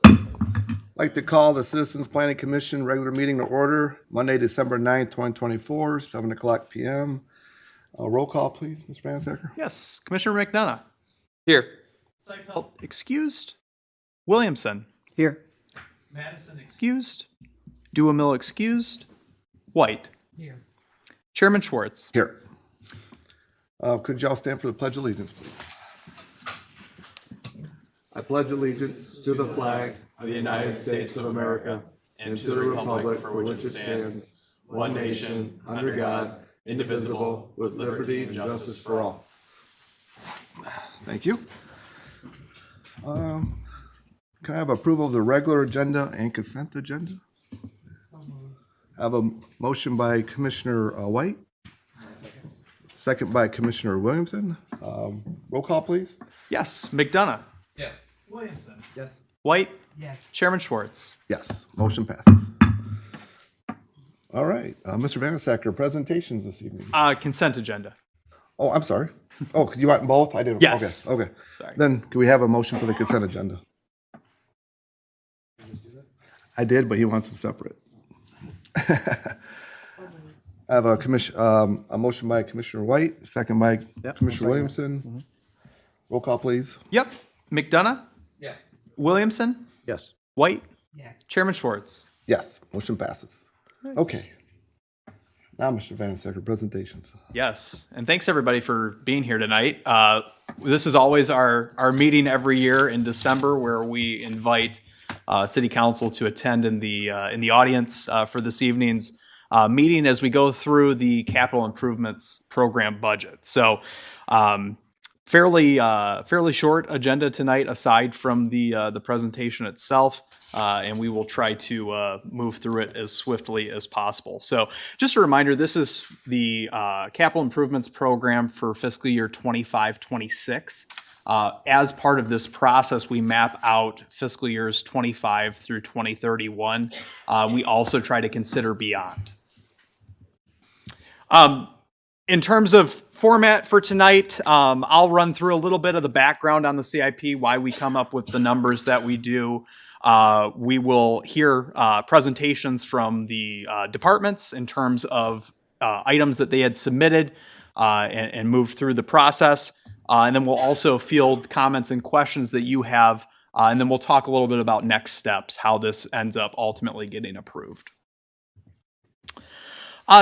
I'd like to call the Citizens Planning Commission regular meeting to order, Monday, December 9th, 2024, 7 o'clock p.m. Roll call, please, Mr. Van Sacker. Yes. Commissioner McDonough. Here. Seifeld excused. Williamson. Here. Madison excused. Duhamel excused. White. Here. Chairman Schwartz. Here. Could y'all stand for the Pledge of Allegiance, please? I pledge allegiance to the flag of the United States of America and to the republic for which it stands, one nation, under God, indivisible, with liberty and justice for all. Thank you. Can I have approval of the regular agenda and consent agenda? I have a motion by Commissioner White. Second by Commissioner Williamson. Roll call, please. Yes. McDonough. Yes. Williamson. Yes. White. Yes. Chairman Schwartz. Yes, motion passes. All right, Mr. Van Sacker, presentations this evening. Consent agenda. Oh, I'm sorry. Oh, you want them both? I didn't. Yes. Okay. Sorry. Then can we have a motion for the consent agenda? I did, but he wants them separate. I have a motion by Commissioner White, second by Commissioner Williamson. Roll call, please. Yep. McDonough. Yes. Williamson. Yes. White. Yes. Chairman Schwartz. Yes, motion passes. Okay. Now, Mr. Van Sacker, presentations. Yes, and thanks everybody for being here tonight. This is always our meeting every year in December, where we invite City Council to attend in the audience for this evening's meeting as we go through the capital improvements program budget. So, fairly short agenda tonight, aside from the presentation itself. And we will try to move through it as swiftly as possible. So just a reminder, this is the capital improvements program for fiscal year 25-26. As part of this process, we map out fiscal years 25 through 2031. We also try to consider beyond. In terms of format for tonight, I'll run through a little bit of the background on the CIP, why we come up with the numbers that we do. We will hear presentations from the departments in terms of items that they had submitted and move through the process. And then we'll also field comments and questions that you have. And then we'll talk a little bit about next steps, how this ends up ultimately getting approved.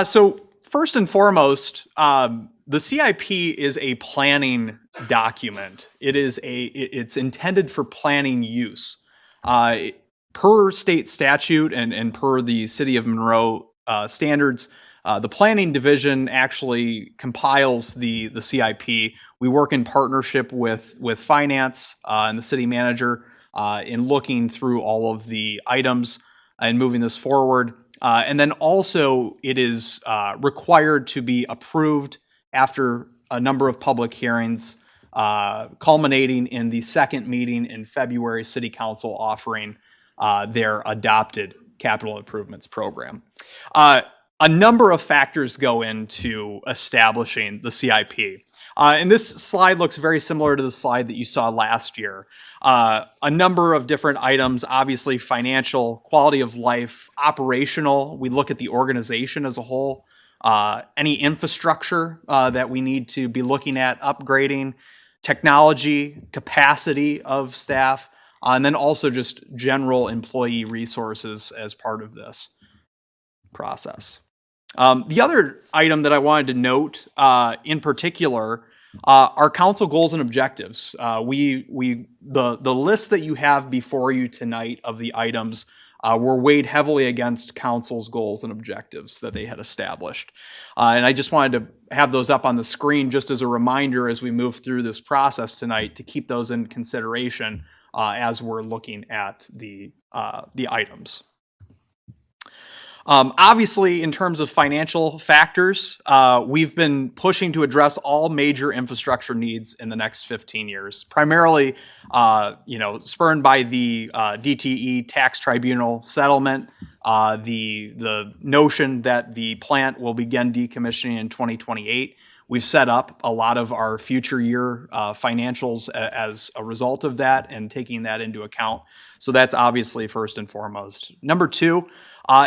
So first and foremost, the CIP is a planning document. It's intended for planning use. Per state statute and per the City of Monroe standards, the planning division actually compiles the CIP. We work in partnership with finance and the city manager in looking through all of the items and moving this forward. And then also it is required to be approved after a number of public hearings, culminating in the second meeting in February, City Council offering their adopted capital improvements program. A number of factors go into establishing the CIP. And this slide looks very similar to the slide that you saw last year. A number of different items, obviously financial, quality of life, operational. We look at the organization as a whole, any infrastructure that we need to be looking at upgrading, technology, capacity of staff, and then also just general employee resources as part of this process. The other item that I wanted to note in particular are council goals and objectives. The list that you have before you tonight of the items were weighed heavily against council's goals and objectives that they had established. And I just wanted to have those up on the screen just as a reminder as we move through this process tonight to keep those in consideration as we're looking at the items. Obviously, in terms of financial factors, we've been pushing to address all major infrastructure needs in the next 15 years, primarily, spurred by the DTE tax tribunal settlement, the notion that the plant will begin decommissioning in 2028. We've set up a lot of our future year financials as a result of that and taking that into account. So that's obviously first and foremost. Number two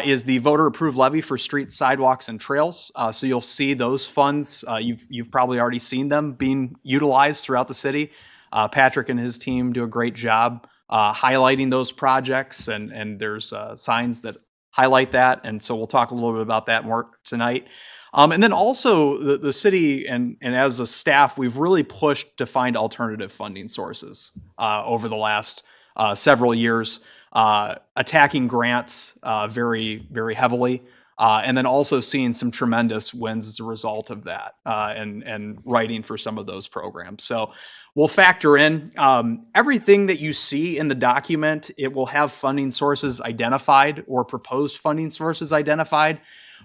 is the voter approved levy for streets, sidewalks, and trails. So you'll see those funds. You've probably already seen them being utilized throughout the city. Patrick and his team do a great job highlighting those projects, and there's signs that highlight that. And so we'll talk a little bit about that more tonight. And then also the city and as a staff, we've really pushed to find alternative funding sources over the last several years, attacking grants very, very heavily, and then also seeing some tremendous wins as a result of that, and writing for some of those programs. So we'll factor in everything that you see in the document. It will have funding sources identified or proposed funding sources identified,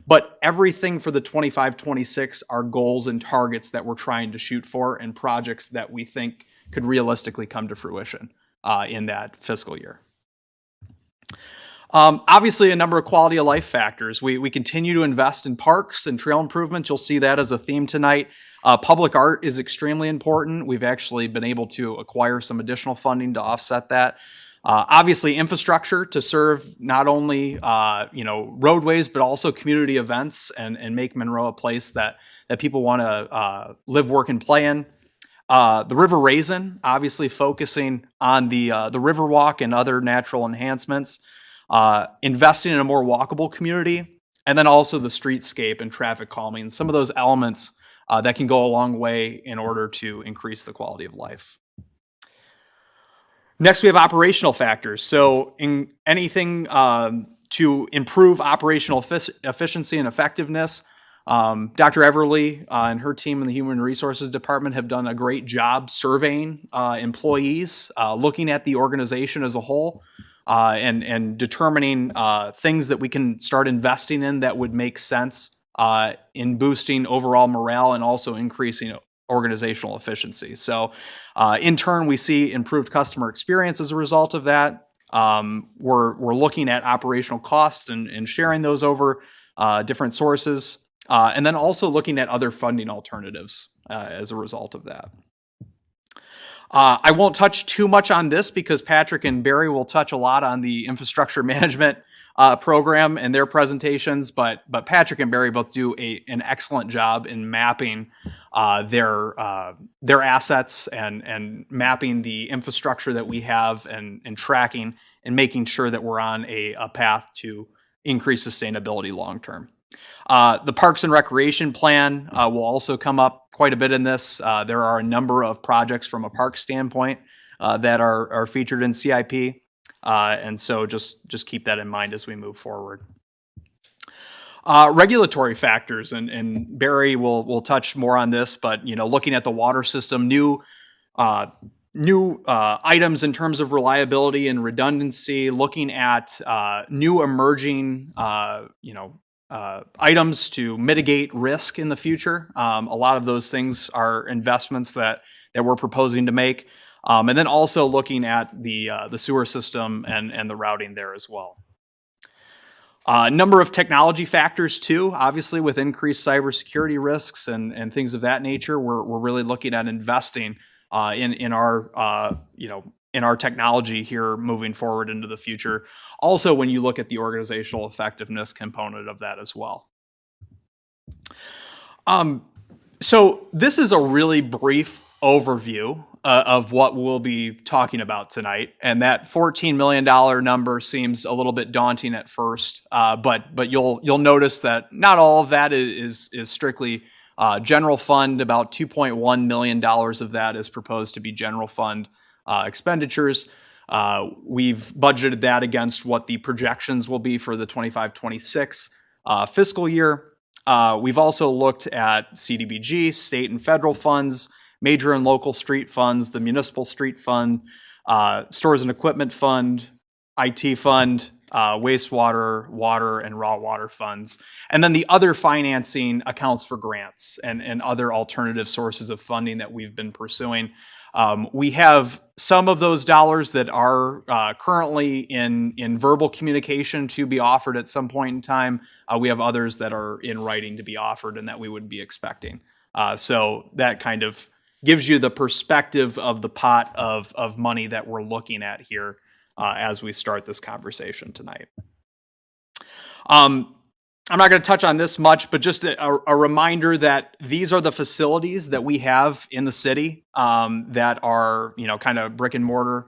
but everything for the 25-26 are goals and targets that we're trying to shoot for and projects that we think could realistically come to fruition in that fiscal year. Obviously, a number of quality of life factors. We continue to invest in parks and trail improvements. You'll see that as a theme tonight. Public art is extremely important. We've actually been able to acquire some additional funding to offset that. Obviously, infrastructure to serve not only roadways, but also community events and make Monroe a place that people want to live, work, and play in. The River Raisin, obviously focusing on the Riverwalk and other natural enhancements, investing in a more walkable community, and then also the streetscape and traffic calming, some of those elements that can go a long way in order to increase the quality of life. Next, we have operational factors. So in anything to improve operational efficiency and effectiveness, Dr. Everly and her team in the Human Resources Department have done a great job surveying employees, looking at the organization as a whole, and determining things that we can start investing in that would make sense in boosting overall morale and also increasing organizational efficiency. So in turn, we see improved customer experience as a result of that. We're looking at operational costs and sharing those over different sources. And then also looking at other funding alternatives as a result of that. I won't touch too much on this because Patrick and Barry will touch a lot on the infrastructure management program and their presentations, but Patrick and Barry both do an excellent job in mapping their assets and mapping the infrastructure that we have and tracking and making sure that we're on a path to increase sustainability long term. The Parks and Recreation Plan will also come up quite a bit in this. There are a number of projects from a park standpoint that are featured in CIP. And so just keep that in mind as we move forward. Regulatory factors, and Barry will touch more on this, but looking at the water system, new items in terms of reliability and redundancy, looking at new emerging items to mitigate risk in the future. A lot of those things are investments that we're proposing to make. And then also looking at the sewer system and the routing there as well. A number of technology factors too, obviously with increased cybersecurity risks and things of that nature, we're really looking at investing in our technology here moving forward into the future. Also, when you look at the organizational effectiveness component of that as well. So this is a really brief overview of what we'll be talking about tonight. And that $14 million number seems a little bit daunting at first, but you'll notice that not all of that is strictly general fund. About $2.1 million of that is proposed to be general fund expenditures. We've budgeted that against what the projections will be for the 25-26 fiscal year. We've also looked at CDBG, state and federal funds, major and local street funds, the municipal street fund, stores and equipment fund, IT fund, wastewater, water, and raw water funds. And then the other financing accounts for grants and other alternative sources of funding that we've been pursuing. We have some of those dollars that are currently in verbal communication to be offered at some point in time. We have others that are in writing to be offered and that we would be expecting So that kind of gives you the perspective of the pot of money that we're looking at here as we start this conversation tonight. I'm not going to touch on this much, but just a reminder that these are the facilities that we have in the city that are, kind of brick and mortar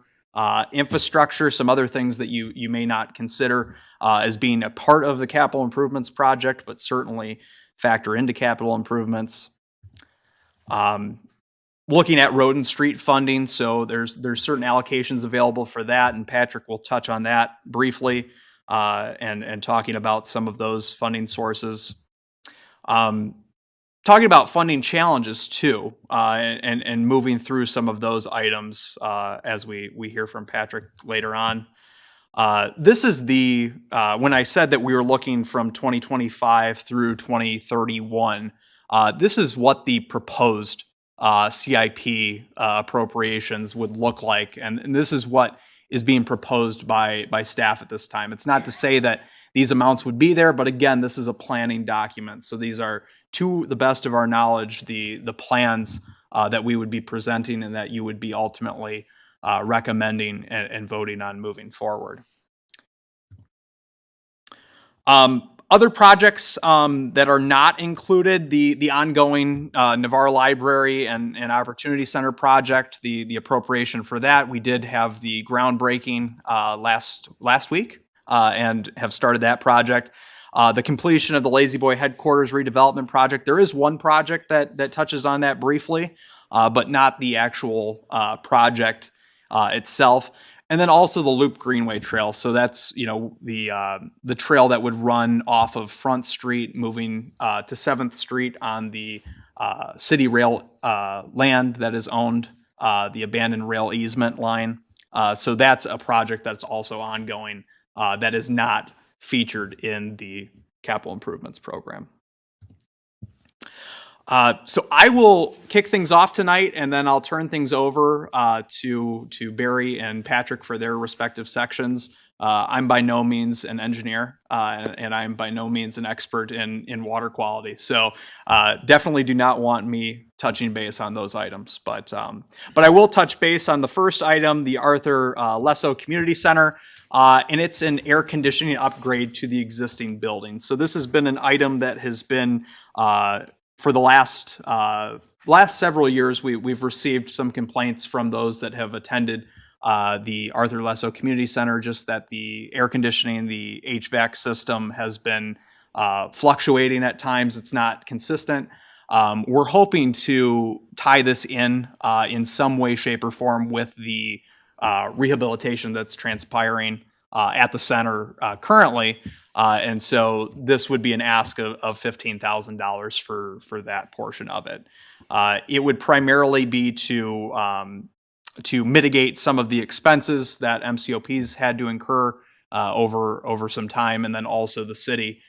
infrastructure, some other things that you may not consider as being a part of the capital improvements project, but certainly factor into capital improvements. Looking at road and street funding, so there's certain allocations available for that, and Patrick will touch on that briefly, and talking about some of those funding sources. Talking about funding challenges too, and moving through some of those items as we hear from Patrick later on. This is when I said that we were looking from 2025 through 2031, this is what the proposed CIP appropriations would look like. And this is what is being proposed by staff at this time. It's not to say that these amounts would be there, but again, this is a planning document. So these are, to the best of our knowledge, the plans that we would be presenting and that you would be ultimately recommending and voting on moving forward. Other projects that are not included, the ongoing Navarre Library and Opportunity Center project, the appropriation for that. We did have the groundbreaking last week and have started that project. The completion of the Lazy Boy headquarters redevelopment project. There is one project that touches on that briefly, but not the actual project itself. And then also the Loop Greenway Trail. So that's, the trail that would run off of Front Street, moving to 7th Street on the city rail land that is owned, the abandoned rail easement line. So that's a project that's also ongoing that is not featured in the capital improvements program. So I will kick things off tonight, and then I'll turn things over to Barry and Patrick for their respective sections. I'm by no means an engineer, and I'm by no means an expert in water quality. So definitely do not want me touching base on those items. But I will touch base on the first item, the Arthur Lesso Community Center. And it's an air conditioning upgrade to the existing building. So this has been an item that has been for the last several years. We've received some complaints from those that have attended the Arthur Lesso Community Center, just that the air conditioning, the HVAC system has been fluctuating at times. It's not consistent. We're hoping to tie this in some way, shape, or form with the rehabilitation that's transpiring at the center currently. And so this would be an ask of $15,000 for that portion of it. It would primarily be to mitigate some of the expenses that MCOP's had to incur over some time, and then also the city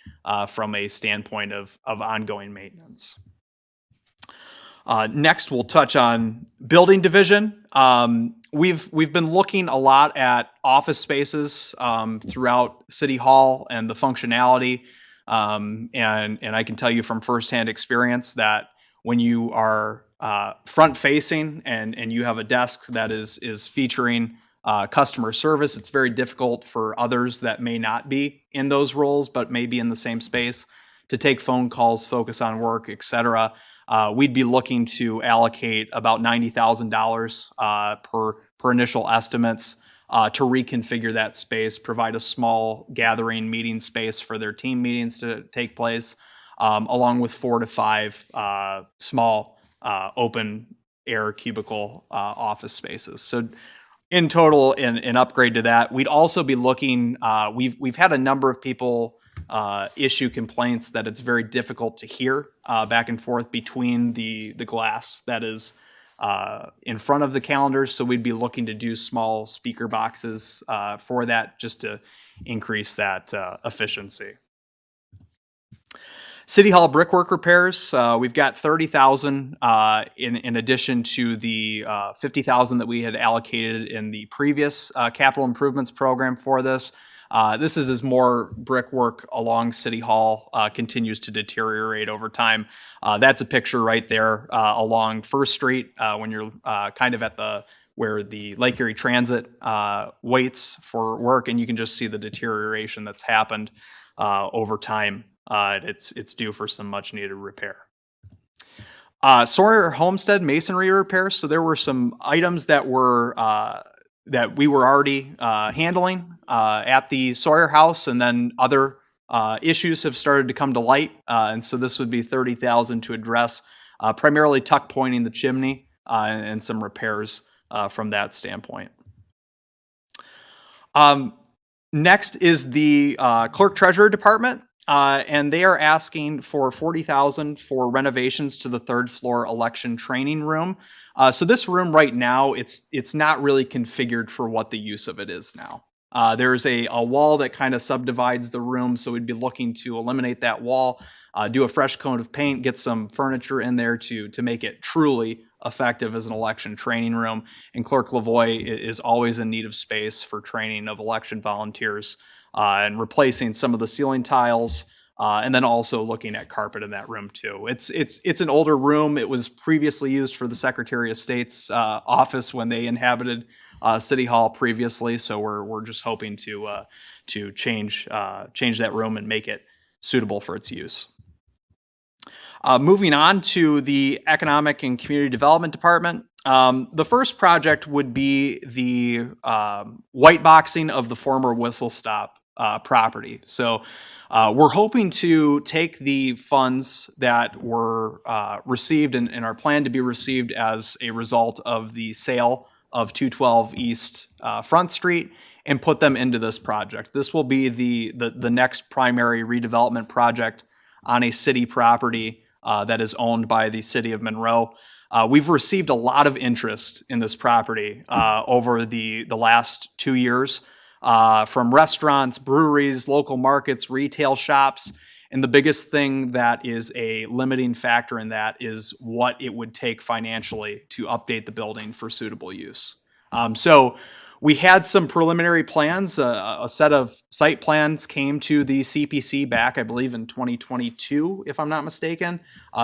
from a standpoint of ongoing maintenance. Next, we'll touch on building division. We've been looking a lot at office spaces throughout City Hall and the functionality, and I can tell you from firsthand experience that when you are front facing and you have a desk that is featuring customer service, it's very difficult for others that may not be in those roles but may be in the same space to take phone calls, focus on work, etc. We'd be looking to allocate about $90,000 per initial estimates to reconfigure that space, provide a small gathering meeting space for their team meetings to take place, along with 4 to 5 small open air cubicle office spaces. So in total, an upgrade to that. We'd also be looking, we've had a number of people issue complaints that it's very difficult to hear back and forth between the glass that is in front of the calendars. So we'd be looking to do small speaker boxes for that, just to increase that efficiency. City Hall brickwork repairs, we've got $30,000 in addition to the $50,000 that we had allocated in the previous capital improvements program for this. This is as more brickwork along City Hall continues to deteriorate over time. That's a picture right there along First Street when you're kind of at where the Lake Erie Transit waits for work, and you can just see the deterioration that's happened over time. It's due for some much needed repair. Sawyer Homestead masonry repairs. So there were some items that we were already handling at the Sawyer House, and then other issues have started to come to light. And so this would be $30,000 to address primarily tuck pointing the chimney and some repairs from that standpoint. Next is the Clerk Treasurer Department. And they are asking for $40,000 for renovations to the third floor election training room. So this room right now, it's not really configured for what the use of it is now. There's a wall that kind of subdivides the room, so we'd be looking to eliminate that wall, do a fresh coat of paint, get some furniture in there to make it truly effective as an election training room. And Clerk Lavoie is always in need of space for training of election volunteers. And replacing some of the ceiling tiles, and then also looking at carpet in that room too. It's an older room. It was previously used for the Secretary of State's office when they inhabited City Hall previously. So we're just hoping to change that room and make it suitable for its use. Moving on to the Economic and Community Development Department. The first project would be the white boxing of the former Whistle Stop property. So we're hoping to take the funds that were received and are planned to be received as a result of the sale of 212 East Front Street and put them into this project. This will be the next primary redevelopment project on a city property that is owned by the city of Monroe. We've received a lot of interest in this property over the last 2 years from restaurants, breweries, local markets, retail shops. And the biggest thing that is a limiting factor in that is what it would take financially to update the building for suitable use. So we had some preliminary plans. A set of site plans came to the CPC back, I believe, in 2022, if I'm not mistaken,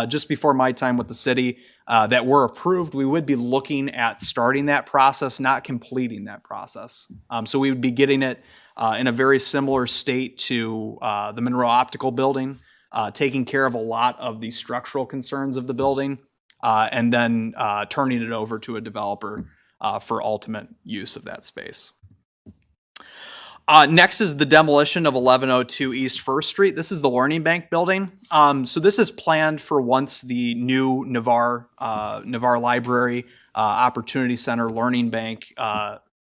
just before my time with the city, that were approved. We would be looking at starting that process, not completing that process. So we would be getting it in a very similar state to the Monroe Optical building, taking care of a lot of the structural concerns of the building, and then turning it over to a developer for ultimate use of that space. Next is the demolition of 1102 East First Street. This is the Learning Bank building. So this is planned for once the new Navarre Library Opportunity Center Learning Bank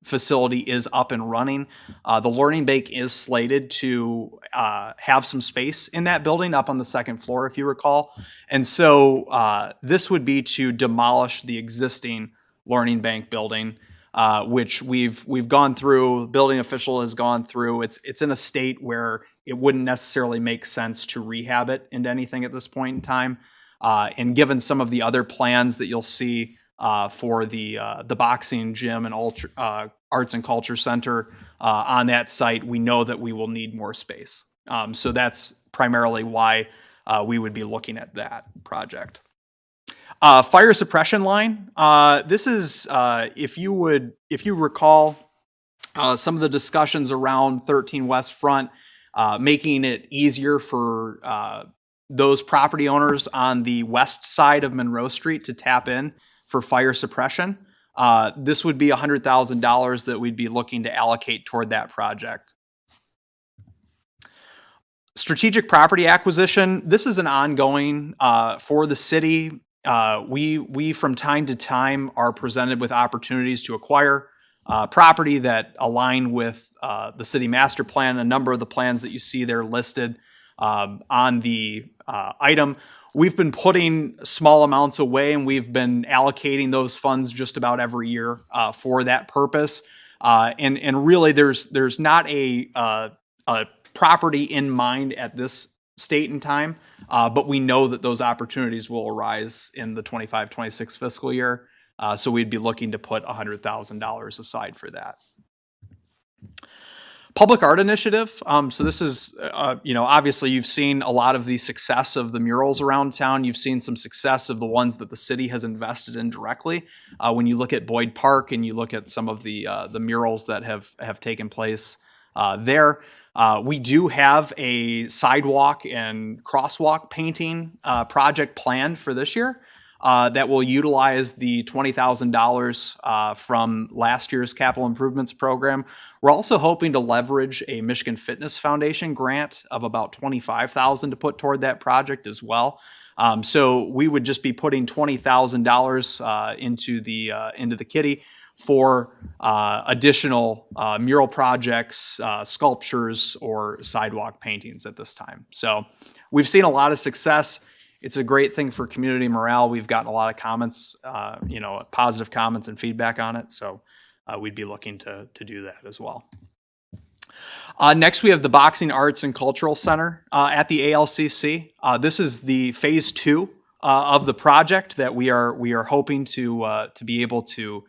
facility is up and running. The Learning Bank is slated to have some space in that building up on the second floor, if you recall. And so this would be to demolish the existing Learning Bank building, which we've gone through. The building official has gone through. It's in a state where it wouldn't necessarily make sense to rehab it into anything at this point in time. And given some of the other plans that you'll see for the boxing gym and arts and culture center on that site, we know that we will need more space. So that's primarily why we would be looking at that project. Fire suppression line. This is, if you recall, some of the discussions around 13 West Front, making it easier for those property owners on the west side of Monroe Street to tap in for fire suppression. This would be $100,000 that we'd be looking to allocate toward that project. Strategic property acquisition. This is an ongoing for the city. We from time to time are presented with opportunities to acquire property that align with the city master plan. A number of the plans that you see there listed on the item. We've been putting small amounts away, and we've been allocating those funds just about every year for that purpose. And really, there's not a property in mind at this state and time, but we know that those opportunities will arise in the 25-26 fiscal year. So we'd be looking to put $100,000 aside for that. Public art initiative. So this is, obviously you've seen a lot of the success of the murals around town. You've seen some success of the ones that the city has invested in directly. When you look at Boyd Park and you look at some of the murals that have taken place there, we do have a sidewalk and crosswalk painting project planned for this year. That will utilize the $20,000 from last year's capital improvements program. We're also hoping to leverage a Michigan Fitness Foundation grant of about $25,000 to put toward that project as well. So we would just be putting $20,000 into the kitty for additional mural projects, sculptures, or sidewalk paintings at this time. So we've seen a lot of success. It's a great thing for community morale. We've gotten a lot of comments, positive comments and feedback on it. So we'd be looking to do that as well. Next, we have the Boxing Arts and Cultural Center at the ALCC. This is the phase 2 of the project that we are hoping to be able to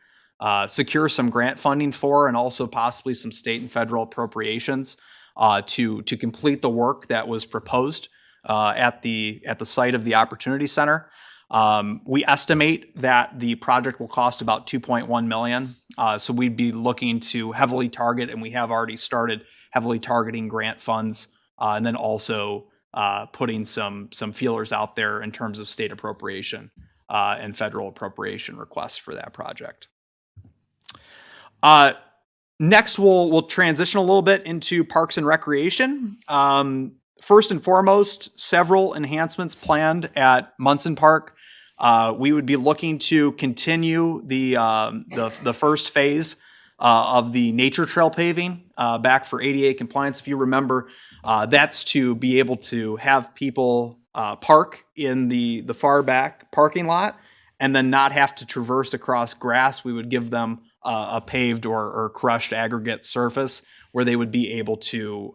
secure some grant funding for, and also possibly some state and federal appropriations to complete the work that was proposed at the site of the Opportunity Center. We estimate that the project will cost about $2.1 million. So we'd be looking to heavily target, and we have already started heavily targeting grant funds, and then also putting some feelers out there in terms of state appropriation and federal appropriation requests for that project. Next, we'll transition a little bit into Parks and Recreation. First and foremost, several enhancements planned at Munson Park. We would be looking to continue the first phase of the nature trail paving back for ADA compliance. If you remember, that's to be able to have people park in the far back parking lot and then not have to traverse across grass. We would give them a paved or crushed aggregate surface where they would be able to,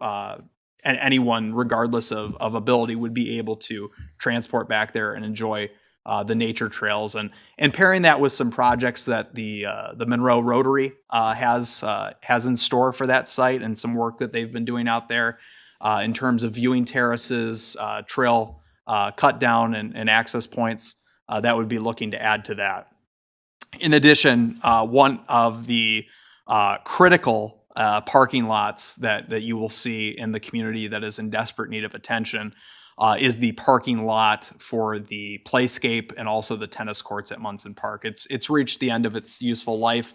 and anyone, regardless of ability, would be able to transport back there and enjoy the nature trails, and pairing that with some projects that the Monroe Rotary has in store for that site, and some work that they've been doing out there in terms of viewing terraces, trail cut down, and access points. That would be looking to add to that. In addition, one of the critical parking lots that you will see in the community that is in desperate need of attention is the parking lot for the playscape and also the tennis courts at Munson Park. It's reached the end of its useful life,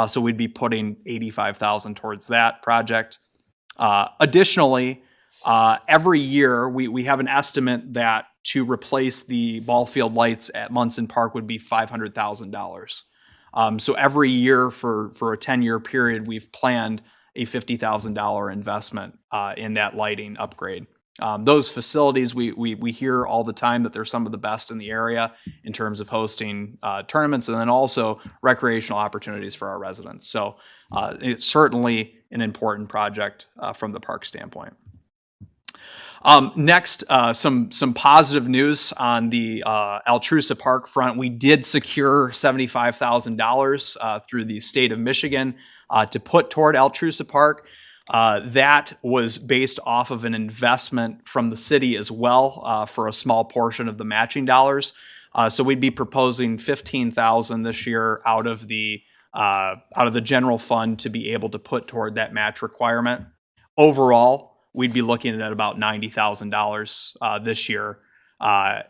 so we'd be putting $85,000 towards that project. Additionally, every year we have an estimate that to replace the ball field lights at Munson Park would be $500,000. So every year for a 10-year period, we've planned a $50,000 investment in that lighting upgrade. Those facilities, we hear all the time that they're some of the best in the area in terms of hosting tournaments, and then also recreational opportunities for our residents. So it's certainly an important project from the park standpoint. Next, some positive news on the Altrusa Park front. We did secure $75,000 through the state of Michigan to put toward Altrusa Park. That was based off of an investment from the city as well for a small portion of the matching dollars. So we'd be proposing $15,000 this year out of the general fund to be able to put toward that match requirement. Overall, we'd be looking at about $90,000 this year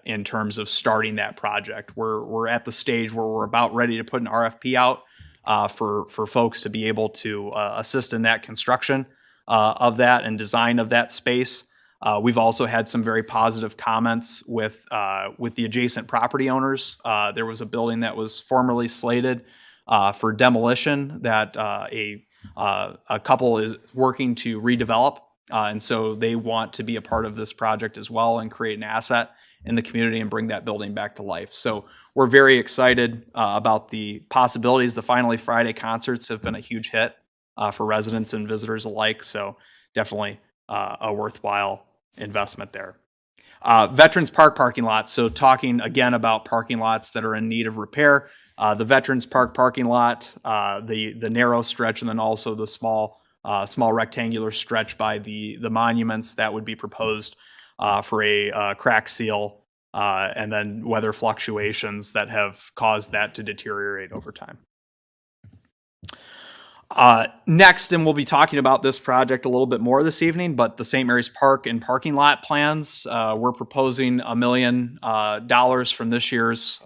in terms of starting that project. We're at the stage where we're about ready to put an RFP out for folks to be able to assist in that construction of that and design of that space. We've also had some very positive comments with the adjacent property owners. There was a building that was formerly slated for demolition that a couple is working to redevelop. And so they want to be a part of this project as well and create an asset in the community and bring that building back to life. So we're very excited about the possibilities. The Finally Friday concerts have been a huge hit for residents and visitors alike. So definitely a worthwhile investment there. Veterans Park parking lot. So talking again about parking lots that are in need of repair. The Veterans Park parking lot, the narrow stretch, and then also the small small rectangular stretch by the monuments that would be proposed for a crack seal, and then weather fluctuations that have caused that to deteriorate over time. Next, and we'll be talking about this project a little bit more this evening, but the St. Mary's Park and parking lot plans, we're proposing $1 million from this year's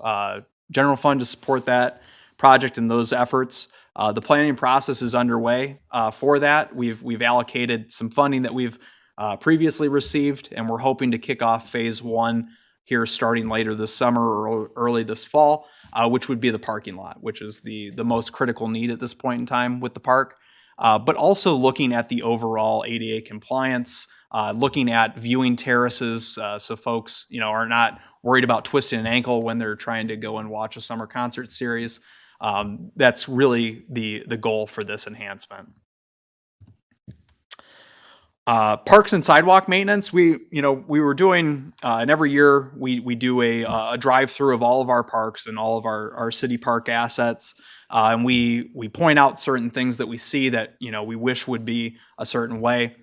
general fund to support that project and those efforts. The planning process is underway for that. We've allocated some funding that we've previously received, and we're hoping to kick off phase 1 here starting later this summer or early this fall, which would be the parking lot, which is the most critical need at this point in time with the park. But also looking at the overall ADA compliance, looking at viewing terraces, so folks, are not worried about twisting an ankle when they're trying to go and watch a summer concert series. That's really the goal for this enhancement. Parks and sidewalk maintenance. We were doing, and every year we do a drive through of all of our parks and all of our city park assets, and we point out certain things that we see that we wish would be a certain way.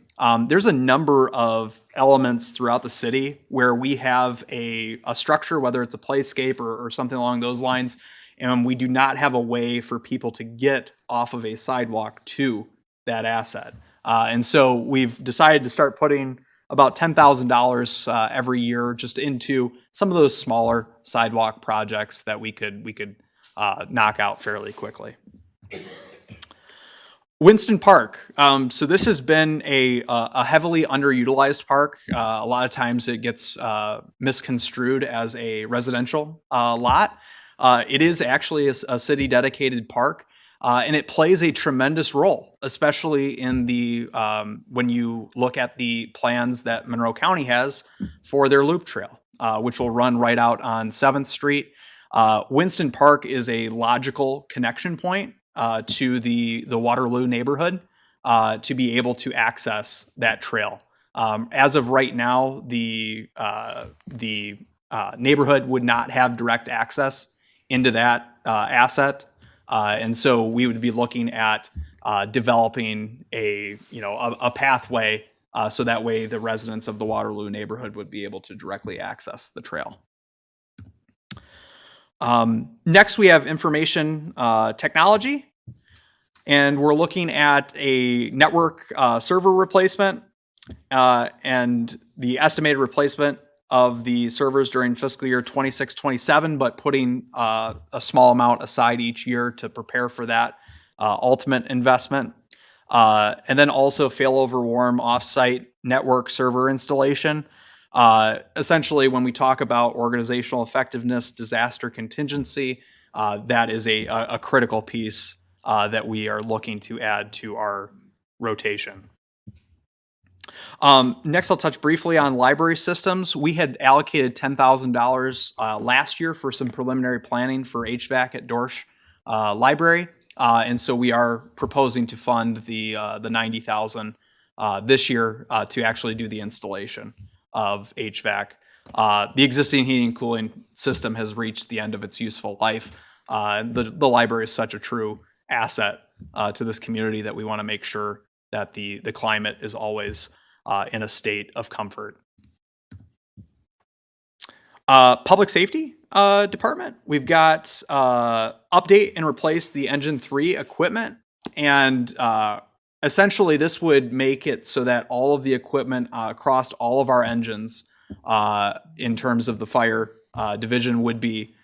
There's a number of elements throughout the city where we have a structure, whether it's a playscape or something along those lines, and we do not have a way for people to get off of a sidewalk to that asset. And so we've decided to start putting about $10,000 every year just into some of those smaller sidewalk projects that we could knock out fairly quickly. Winston Park. So this has been a heavily underutilized park. A lot of times it gets misconstrued as a residential lot. It is actually a city-dedicated park. And it plays a tremendous role, especially in the when you look at the plans that Monroe County has for their loop trail, which will run right out on 7th Street. Winston Park is a logical connection point to the Waterloo neighborhood to be able to access that trail. As of right now, the neighborhood would not have direct access into that asset. And so we would be looking at developing a pathway so that way the residents of the Waterloo neighborhood would be able to directly access the trail. Next, we have information technology, and we're looking at a network server replacement and the estimated replacement of the servers during fiscal year 26-27, but putting a small amount aside each year to prepare for that ultimate investment. And then also failover warm offsite network server installation. Essentially, when we talk about organizational effectiveness, disaster contingency, that is a critical piece that we are looking to add to our rotation. Next, I'll touch briefly on library systems. We had allocated $10,000 last year for some preliminary planning for HVAC at Dorsch Library, and so we are proposing to fund the $90,000 this year to actually do the installation of HVAC. The existing heating and cooling system has reached the end of its useful life. The library is such a true asset to this community that we want to make sure that the climate is always in a state of comfort. Public safety department, we've got update and replace the engine 3 equipment, and essentially this would make it so that all of the equipment across all of our engines in terms of the fire division would be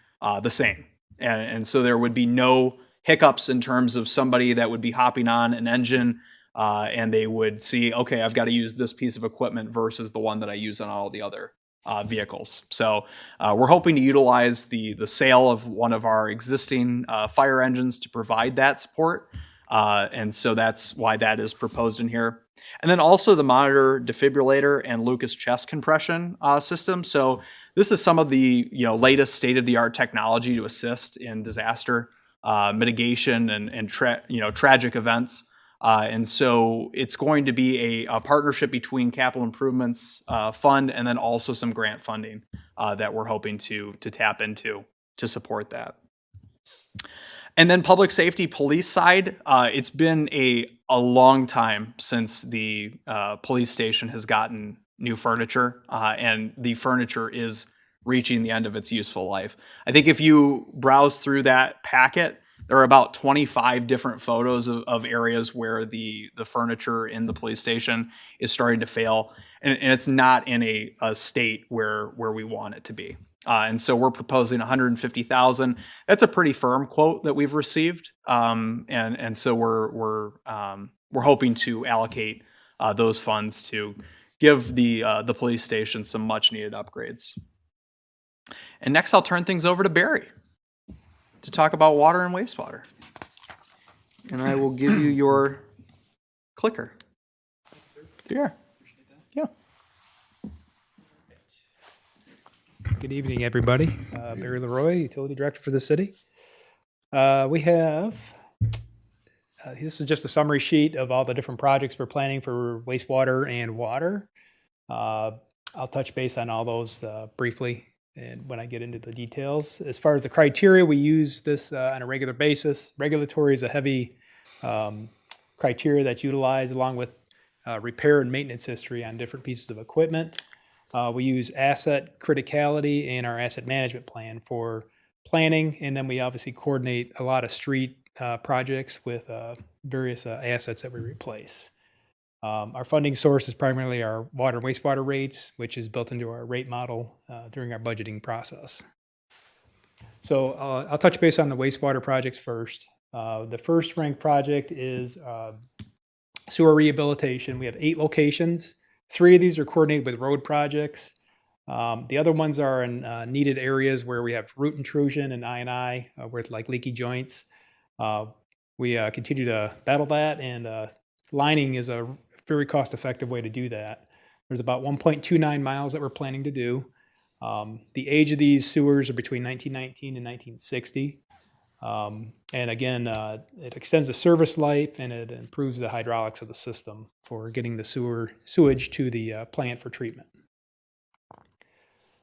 the same, and so there would be no hiccups in terms of somebody that would be hopping on an engine and they would see, okay, I've got to use this piece of equipment versus the one that I use on all the other vehicles. So we're hoping to utilize the sale of one of our existing fire engines to provide that support. And so that's why that is proposed in here. And then also the monitor defibrillator and Lucas chest compression system. So this is some of the latest state-of-the-art technology to assist in disaster mitigation and tragic events. And so it's going to be a partnership between Capital Improvements Fund and then also some grant funding that we're hoping to tap into to support that. And then public safety police side, it's been a long time since the police station has gotten new furniture, and the furniture is reaching the end of its useful life. I think if you browse through that packet, there are about 25 different photos of areas where the furniture in the police station is starting to fail, and it's not in a state where we want it to be. And so we're proposing 150,000. That's a pretty firm quote that we've received, and so we're hoping to allocate those funds to give the police station some much needed upgrades. And next, I'll turn things over to Barry to talk about water and wastewater. And I will give you your clicker. Here. Yeah. Good evening, everybody. Barry Leroy, Utility Director for the city. We have, this is just a summary sheet of all the different projects we're planning for wastewater and water. I'll touch base on all those briefly and when I get into the details. As far as the criteria, we use this on a regular basis. Regulatory is a heavy criteria that's utilized along with repair and maintenance history on different pieces of equipment. We use asset criticality in our asset management plan for planning, and then we obviously coordinate a lot of street projects with various assets that we replace. Our funding source is primarily our water and wastewater rates, which is built into our rate model during our budgeting process. So I'll touch base on the wastewater projects first. The first ranked project is sewer rehabilitation. We have 8 locations. 3 of these are coordinated with road projects. The other ones are in needed areas where we have root intrusion and I&I with like leaky joints. We continue to battle that, and lining is a very cost-effective way to do that. There's about 1.29 miles that we're planning to do. The age of these sewers are between 1919 and 1960. And again, it extends the service life and it improves the hydraulics of the system for getting the sewage to the plant for treatment.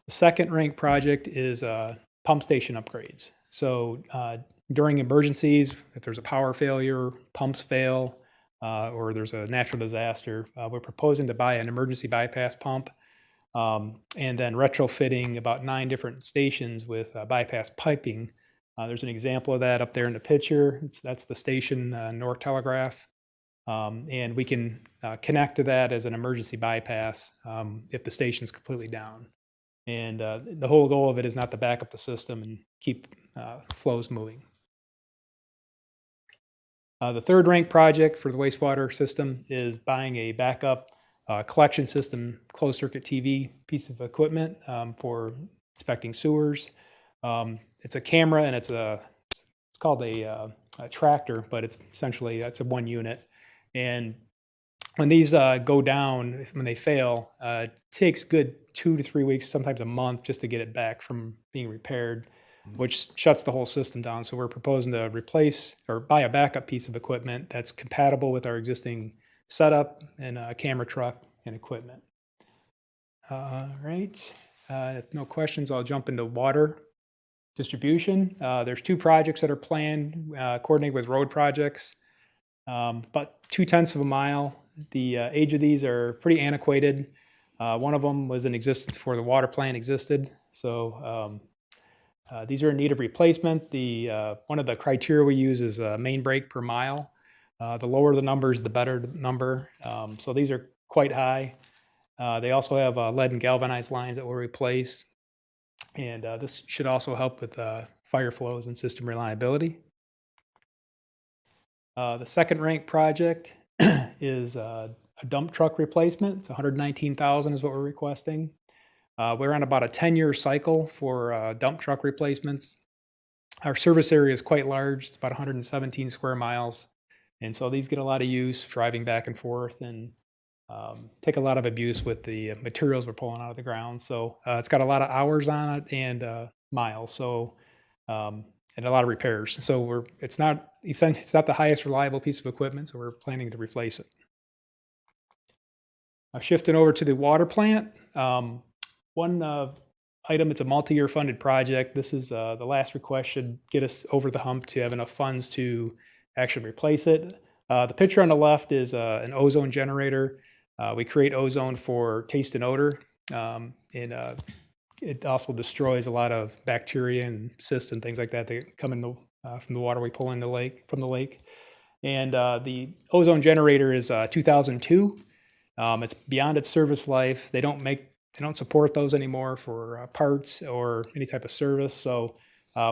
The second ranked project is pump station upgrades. So during emergencies, if there's a power failure, pumps fail, or there's a natural disaster, we're proposing to buy an emergency bypass pump and then retrofitting about 9 different stations with bypass piping. There's an example of that up there in the picture. That's the station Newark Telegraph. And we can connect to that as an emergency bypass if the station's completely down. And the whole goal of it is not to back up the system and keep flows moving. The third ranked project for the wastewater system is buying a backup collection system closed circuit TV piece of equipment for inspecting sewers. It's a camera and it's called a tractor, but it's essentially a 1 unit. And when these go down, when they fail, it takes good 2 to 3 weeks, sometimes a month, just to get it back from being repaired, which shuts the whole system down. So we're proposing to replace or buy a backup piece of equipment that's compatible with our existing setup and a camera truck and equipment. All right. If no questions, I'll jump into water distribution. There's 2 projects that are planned, coordinated with road projects, about 0.2 of a mile. The age of these are pretty antiquated. One of them was in existence before the water plant existed. So these are in need of replacement. One of the criteria we use is main break per mile. The lower the numbers, the better the number. So these are quite high. They also have lead and galvanized lines that will replace. And this should also help with fire flows and system reliability. The second ranked project is a dump truck replacement. It's $119,000 is what we're requesting. We're on about a 10-year cycle for dump truck replacements. Our service area is quite large. It's about 117 square miles. And so these get a lot of use driving back and forth and take a lot of abuse with the materials we're pulling out of the ground. So it's got a lot of hours on it and miles. So and a lot of repairs. So it's not the highest reliable piece of equipment. So we're planning to replace it. Shifting over to the water plant. One item. It's a multi-year funded project. This is the last request should get us over the hump to have enough funds to actually replace it. The picture on the left is an ozone generator. We create ozone for taste and odor, and it also destroys a lot of bacteria and cysts and things like that that come in from the water we pull in the lake from the lake. And the ozone generator is 2002. It's beyond its service life. They don't support those anymore for parts or any type of service. So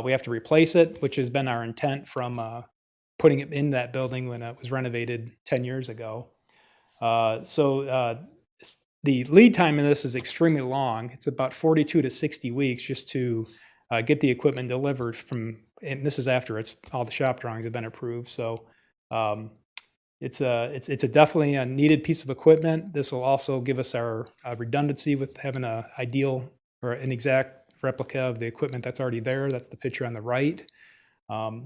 we have to replace it, which has been our intent from putting it in that building when it was renovated 10 years ago. The lead time in this is extremely long. It's about 42 to 60 weeks just to get the equipment delivered and this is after all the shop drawings have been approved. So it's definitely a needed piece of equipment. This will also give us our redundancy with having an ideal or an exact replica of the equipment that's already there. That's the picture on the right.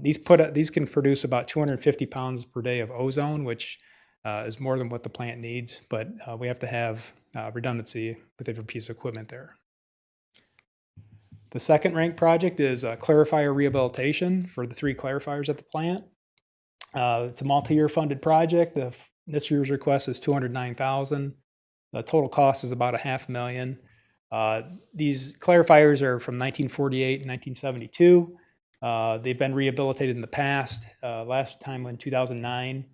These can produce about 250 pounds per day of ozone, which is more than what the plant needs, but we have to have redundancy with every piece of equipment there. The second ranked project is clarifier rehabilitation for the 3 clarifiers at the plant. It's a multi-year funded project. This year's request is $209,000. The total cost is about $500,000. These clarifiers are from 1948 and 1972. They've been rehabilitated in the past, last time in 2009.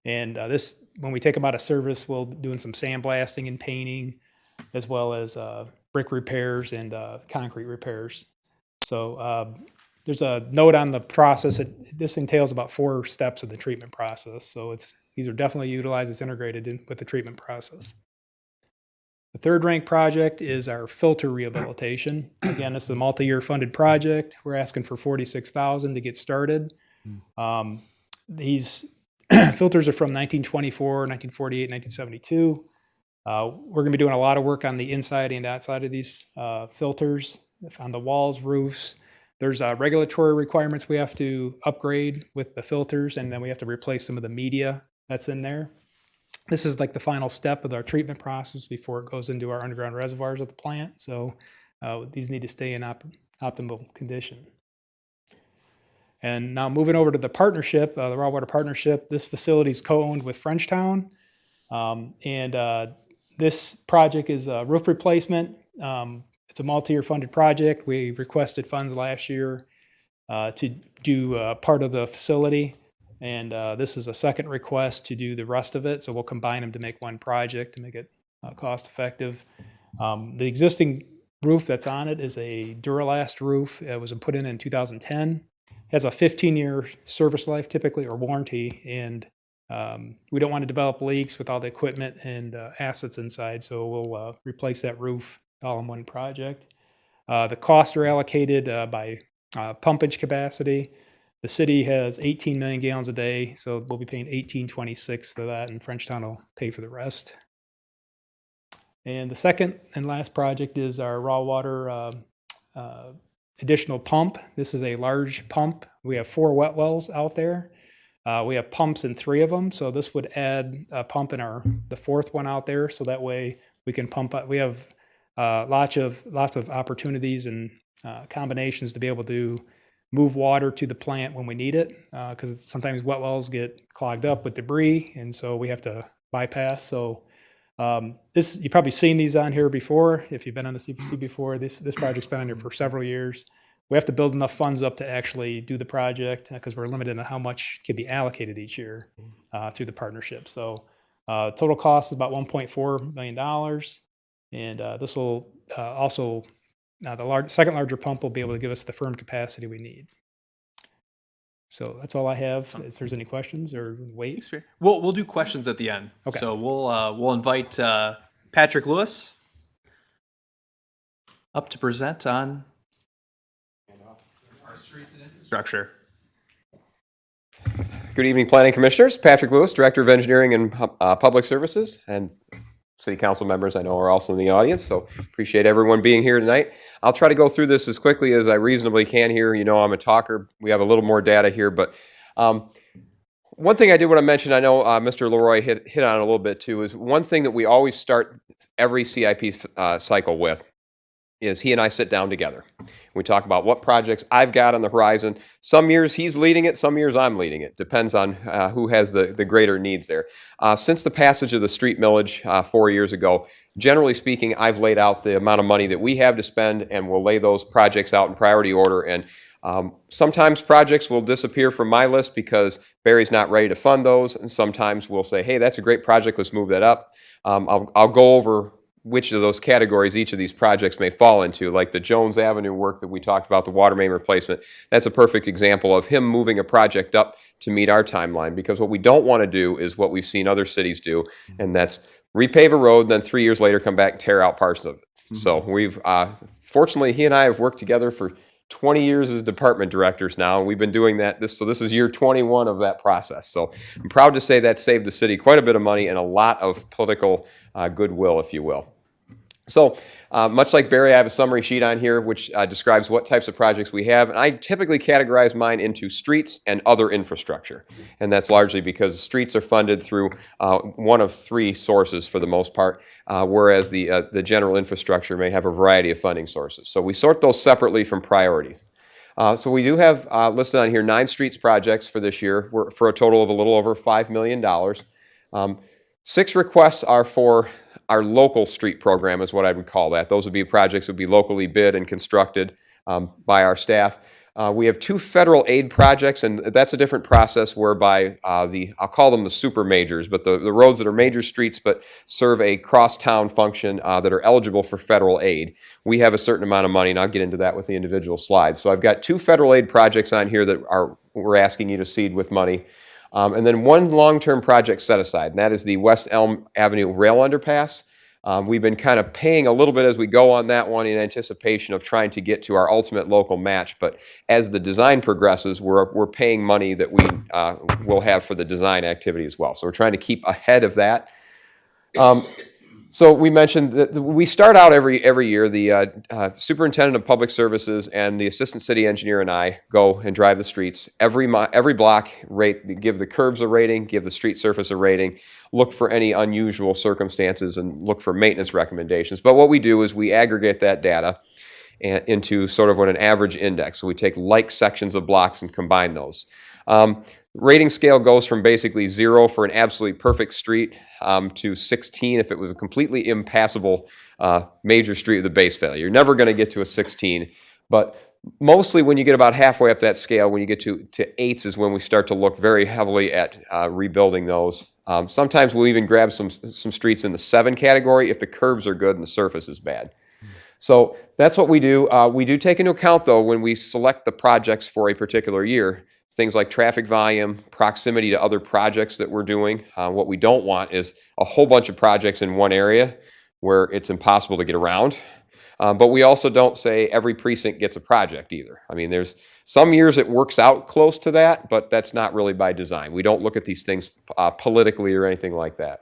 And when we take them out of service, we'll be doing some sandblasting and painting, as well as brick repairs and concrete repairs. So there's a note on the process. This entails about 4 steps of the treatment process. So these are definitely utilized. It's integrated with the treatment process. The third ranked project is our filter rehabilitation. Again, this is a multi-year funded project. We're asking for $46,000 to get started. These filters are from 1924, 1948, 1972. We're going to be doing a lot of work on the inside and outside of these filters, on the walls, roofs. There's regulatory requirements we have to upgrade with the filters, and then we have to replace some of the media that's in there. This is like the final step of our treatment process before it goes into our underground reservoirs at the plant. So these need to stay in optimal condition. And now moving over to the partnership, the Raw Water Partnership, this facility is co-owned with Frenchtown. This project is a roof replacement. It's a multi-year funded project. We requested funds last year to do part of the facility. And this is a second request to do the rest of it. So we'll combine them to make one project to make it cost effective. The existing roof that's on it is a Duralast roof. It was put in 2010. It has a 15-year service life typically, or warranty. And we don't want to develop leaks with all the equipment and assets inside. So we'll replace that roof all in one project. The costs are allocated by pumpage capacity. The city has 18 million gallons a day, so we'll be paying $18.26 to that, and Frenchtown will pay for the rest. And the second and last project is our raw water additional pump. This is a large pump. We have 4 wet wells out there. We have pumps in 3 of them, so this would add a pump in the 4th one out there, so that way we can pump up. We have lots of opportunities and combinations to be able to move water to the plant when we need it, because sometimes wet wells get clogged up with debris, and so we have to bypass. So you've probably seen these on here before. If you've been on the CPC before, this project's been on here for several years. We have to build enough funds up to actually do the project because we're limited on how much can be allocated each year through the partnership. So total cost is about $1.4 million, and this will also. Now, the second larger pump will be able to give us the firm capacity we need. So that's all I have. If there's any questions or wait. We'll do questions at the end. Okay. So we'll invite Patrick Lewis up to present on our streets and infrastructure. Good evening, Planning Commissioners. Patrick Lewis, Director of Engineering and Public Services, and City Council members I know are also in the audience, so appreciate everyone being here tonight. I'll try to go through this as quickly as I reasonably can here. You know I'm a talker. We have a little more data here, but one thing I did want to mention, I know Mr. Leroy hit on it a little bit too, is one thing that we always start every CIP cycle with is he and I sit down together. We talk about what projects I've got on the horizon. Some years he's leading it, some years I'm leading it. Depends on who has the greater needs there. Since the passage of the street millage 4 years ago, generally speaking, I've laid out the amount of money that we have to spend, and we'll lay those projects out in priority order. And sometimes projects will disappear from my list because Barry's not ready to fund those, and sometimes we'll say, hey, that's a great project, let's move that up. I'll go over which of those categories each of these projects may fall into, like the Jones Avenue work that we talked about, the water main replacement. That's a perfect example of him moving a project up to meet our timeline, because what we don't want to do is what we've seen other cities do, and that's repave a road, then 3 years later come back and tear out parts of it. So we've, fortunately, he and I have worked together for 20 years as department directors now, and we've been doing that. So this is year 21 of that process. So I'm proud to say that saved the city quite a bit of money and a lot of political goodwill, if you will. So much like Barry, I have a summary sheet on here which describes what types of projects we have. And I typically categorize mine into streets and other infrastructure. And that's largely because streets are funded through one of three sources for the most part, whereas the general infrastructure may have a variety of funding sources. So we sort those separately from priorities. So we do have listed on here 9 streets projects for this year for a total of a little over $5 million. 6 requests are for our local street program, is what I would call that. Those would be projects that would be locally bid and constructed by our staff. We have 2 federal aid projects, and that's a different process whereby I'll call them the super majors, but the roads that are major streets but serve a cross-town function that are eligible for federal aid. We have a certain amount of money, and I'll get into that with the individual slides. So I've got 2 federal aid projects on here that we're asking you to seed with money. And then 1 long-term project set aside, and that is the West Elm Avenue Rail Underpass. We've been kind of paying a little bit as we go on that one in anticipation of trying to get to our ultimate local match. But as the design progresses, we're paying money that we will have for the design activity as well. So we're trying to keep ahead of that. So we mentioned that we start out every year, the superintendent of public services and the assistant city engineer and I go and drive the streets. Every block, give the curbs a rating, give the street surface a rating, look for any unusual circumstances, and look for maintenance recommendations. But what we do is we aggregate that data into sort of an average index. So we take like sections of blocks and combine those. Rating scale goes from basically 0 for an absolutely perfect street to 16 if it was a completely impassable major street with a base failure. You're never going to get to a 16, but mostly when you get about halfway up that scale, when you get to 8s is when we start to look very heavily at rebuilding those. Sometimes we'll even grab some streets in the 7 category if the curbs are good and the surface is bad. So that's what we do. We do take into account, though, when we select the projects for a particular year, things like traffic volume, proximity to other projects that we're doing. What we don't want is a whole bunch of projects in one area where it's impossible to get around. But we also don't say every precinct gets a project either. I mean, there's some years it works out close to that, but that's not really by design. We don't look at these things politically or anything like that.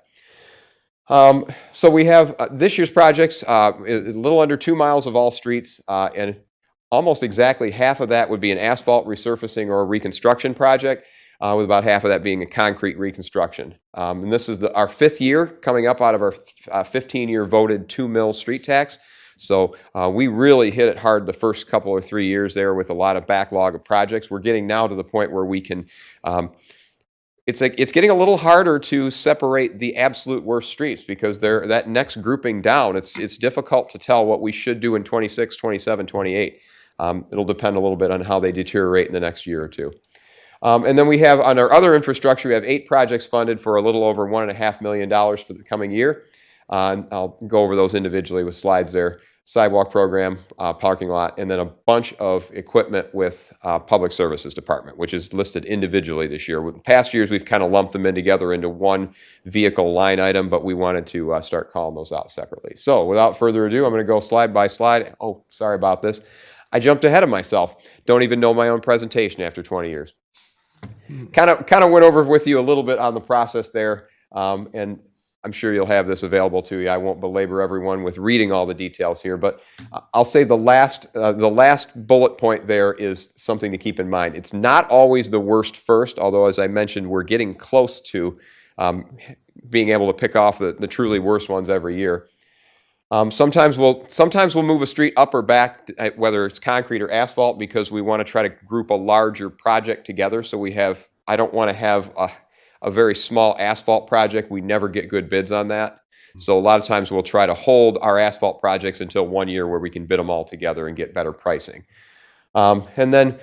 So we have this year's projects, a little under 2 miles of all streets, and almost exactly half of that would be an asphalt resurfacing or a reconstruction project, with about half of that being a concrete reconstruction. And this is our 5th year coming up out of our 15-year voted 2 mil street tax. So we really hit it hard the first couple or 3 years there with a lot of backlog of projects. We're getting now to the point where we can, it's getting a little harder to separate the absolute worst streets because that next grouping down, it's difficult to tell what we should do in 26, 27, 28. It'll depend a little bit on how they deteriorate in the next year or 2. And then we have on our other infrastructure, we have 8 projects funded for a little over $1.5 million for the coming year. I'll go over those individually with slides there. Sidewalk program, parking lot, and then a bunch of equipment with Public Services Department, which is listed individually this year. With past years, we've kind of lumped them in together into one vehicle line item, but we wanted to start calling those out separately. So without further ado, I'm going to go slide by slide. Oh, sorry about this. I jumped ahead of myself. Don't even know my own presentation after 20 years. Kind of went over with you a little bit on the process there, and I'm sure you'll have this available to you. I won't belabor everyone with reading all the details here, but I'll say the last bullet point there is something to keep in mind. It's not always the worst first, although as I mentioned, we're getting close to being able to pick off the truly worst ones every year. Sometimes we'll move a street up or back, whether it's concrete or asphalt, because we want to try to group a larger project together. So I don't want to have a very small asphalt project. We never get good bids on that. So a lot of times we'll try to hold our asphalt projects until 1 year where we can bid them all together and get better pricing. And then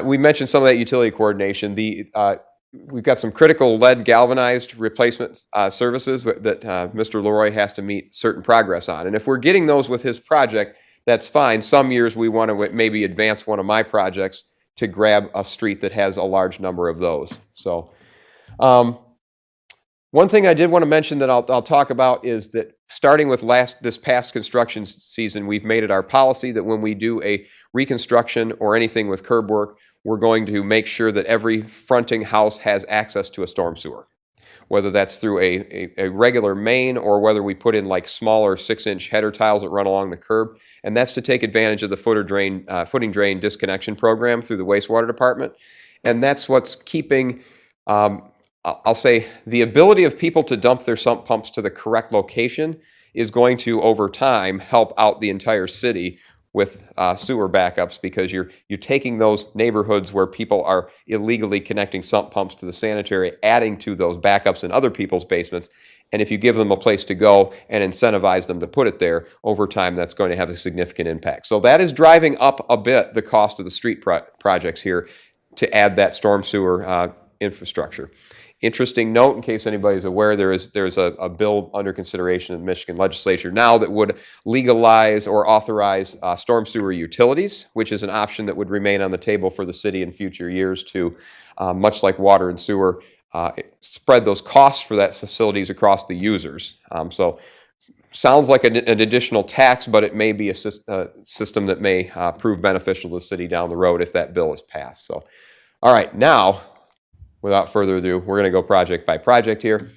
we mentioned some of that utility coordination. We've got some critical lead galvanized replacement services that Mr. Leroy has to meet certain progress on. And if we're getting those with his project, that's fine. Some years we want to maybe advance one of my projects to grab a street that has a large number of those. So one thing I did want to mention that I'll talk about is that starting with this past construction season, we've made it our policy that when we do a reconstruction or anything with curb work, we're going to make sure that every fronting house has access to a storm sewer, whether that's through a regular main or whether we put in like smaller 6-inch header tiles that run along the curb. And that's to take advantage of the footing drain disconnection program through the wastewater department. And that's what's keeping, I'll say, the ability of people to dump their sump pumps to the correct location is going to, over time, help out the entire city with sewer backups, because you're taking those neighborhoods where people are illegally connecting sump pumps to the sanitary, adding to those backups in other people's basements. And if you give them a place to go and incentivize them to put it there, over time, that's going to have a significant impact. So that is driving up a bit the cost of the street projects here to add that storm sewer infrastructure. Interesting note, in case anybody's aware, there's a bill under consideration in the Michigan legislature now that would legalize or authorize storm sewer utilities, which is an option that would remain on the table for the city in future years to, much like water and sewer, spread those costs for that facilities across the users. So sounds like an additional tax, but it may be a system that may prove beneficial to the city down the road if that bill is passed. So, all right, now, without further ado, we're going to go project by project here.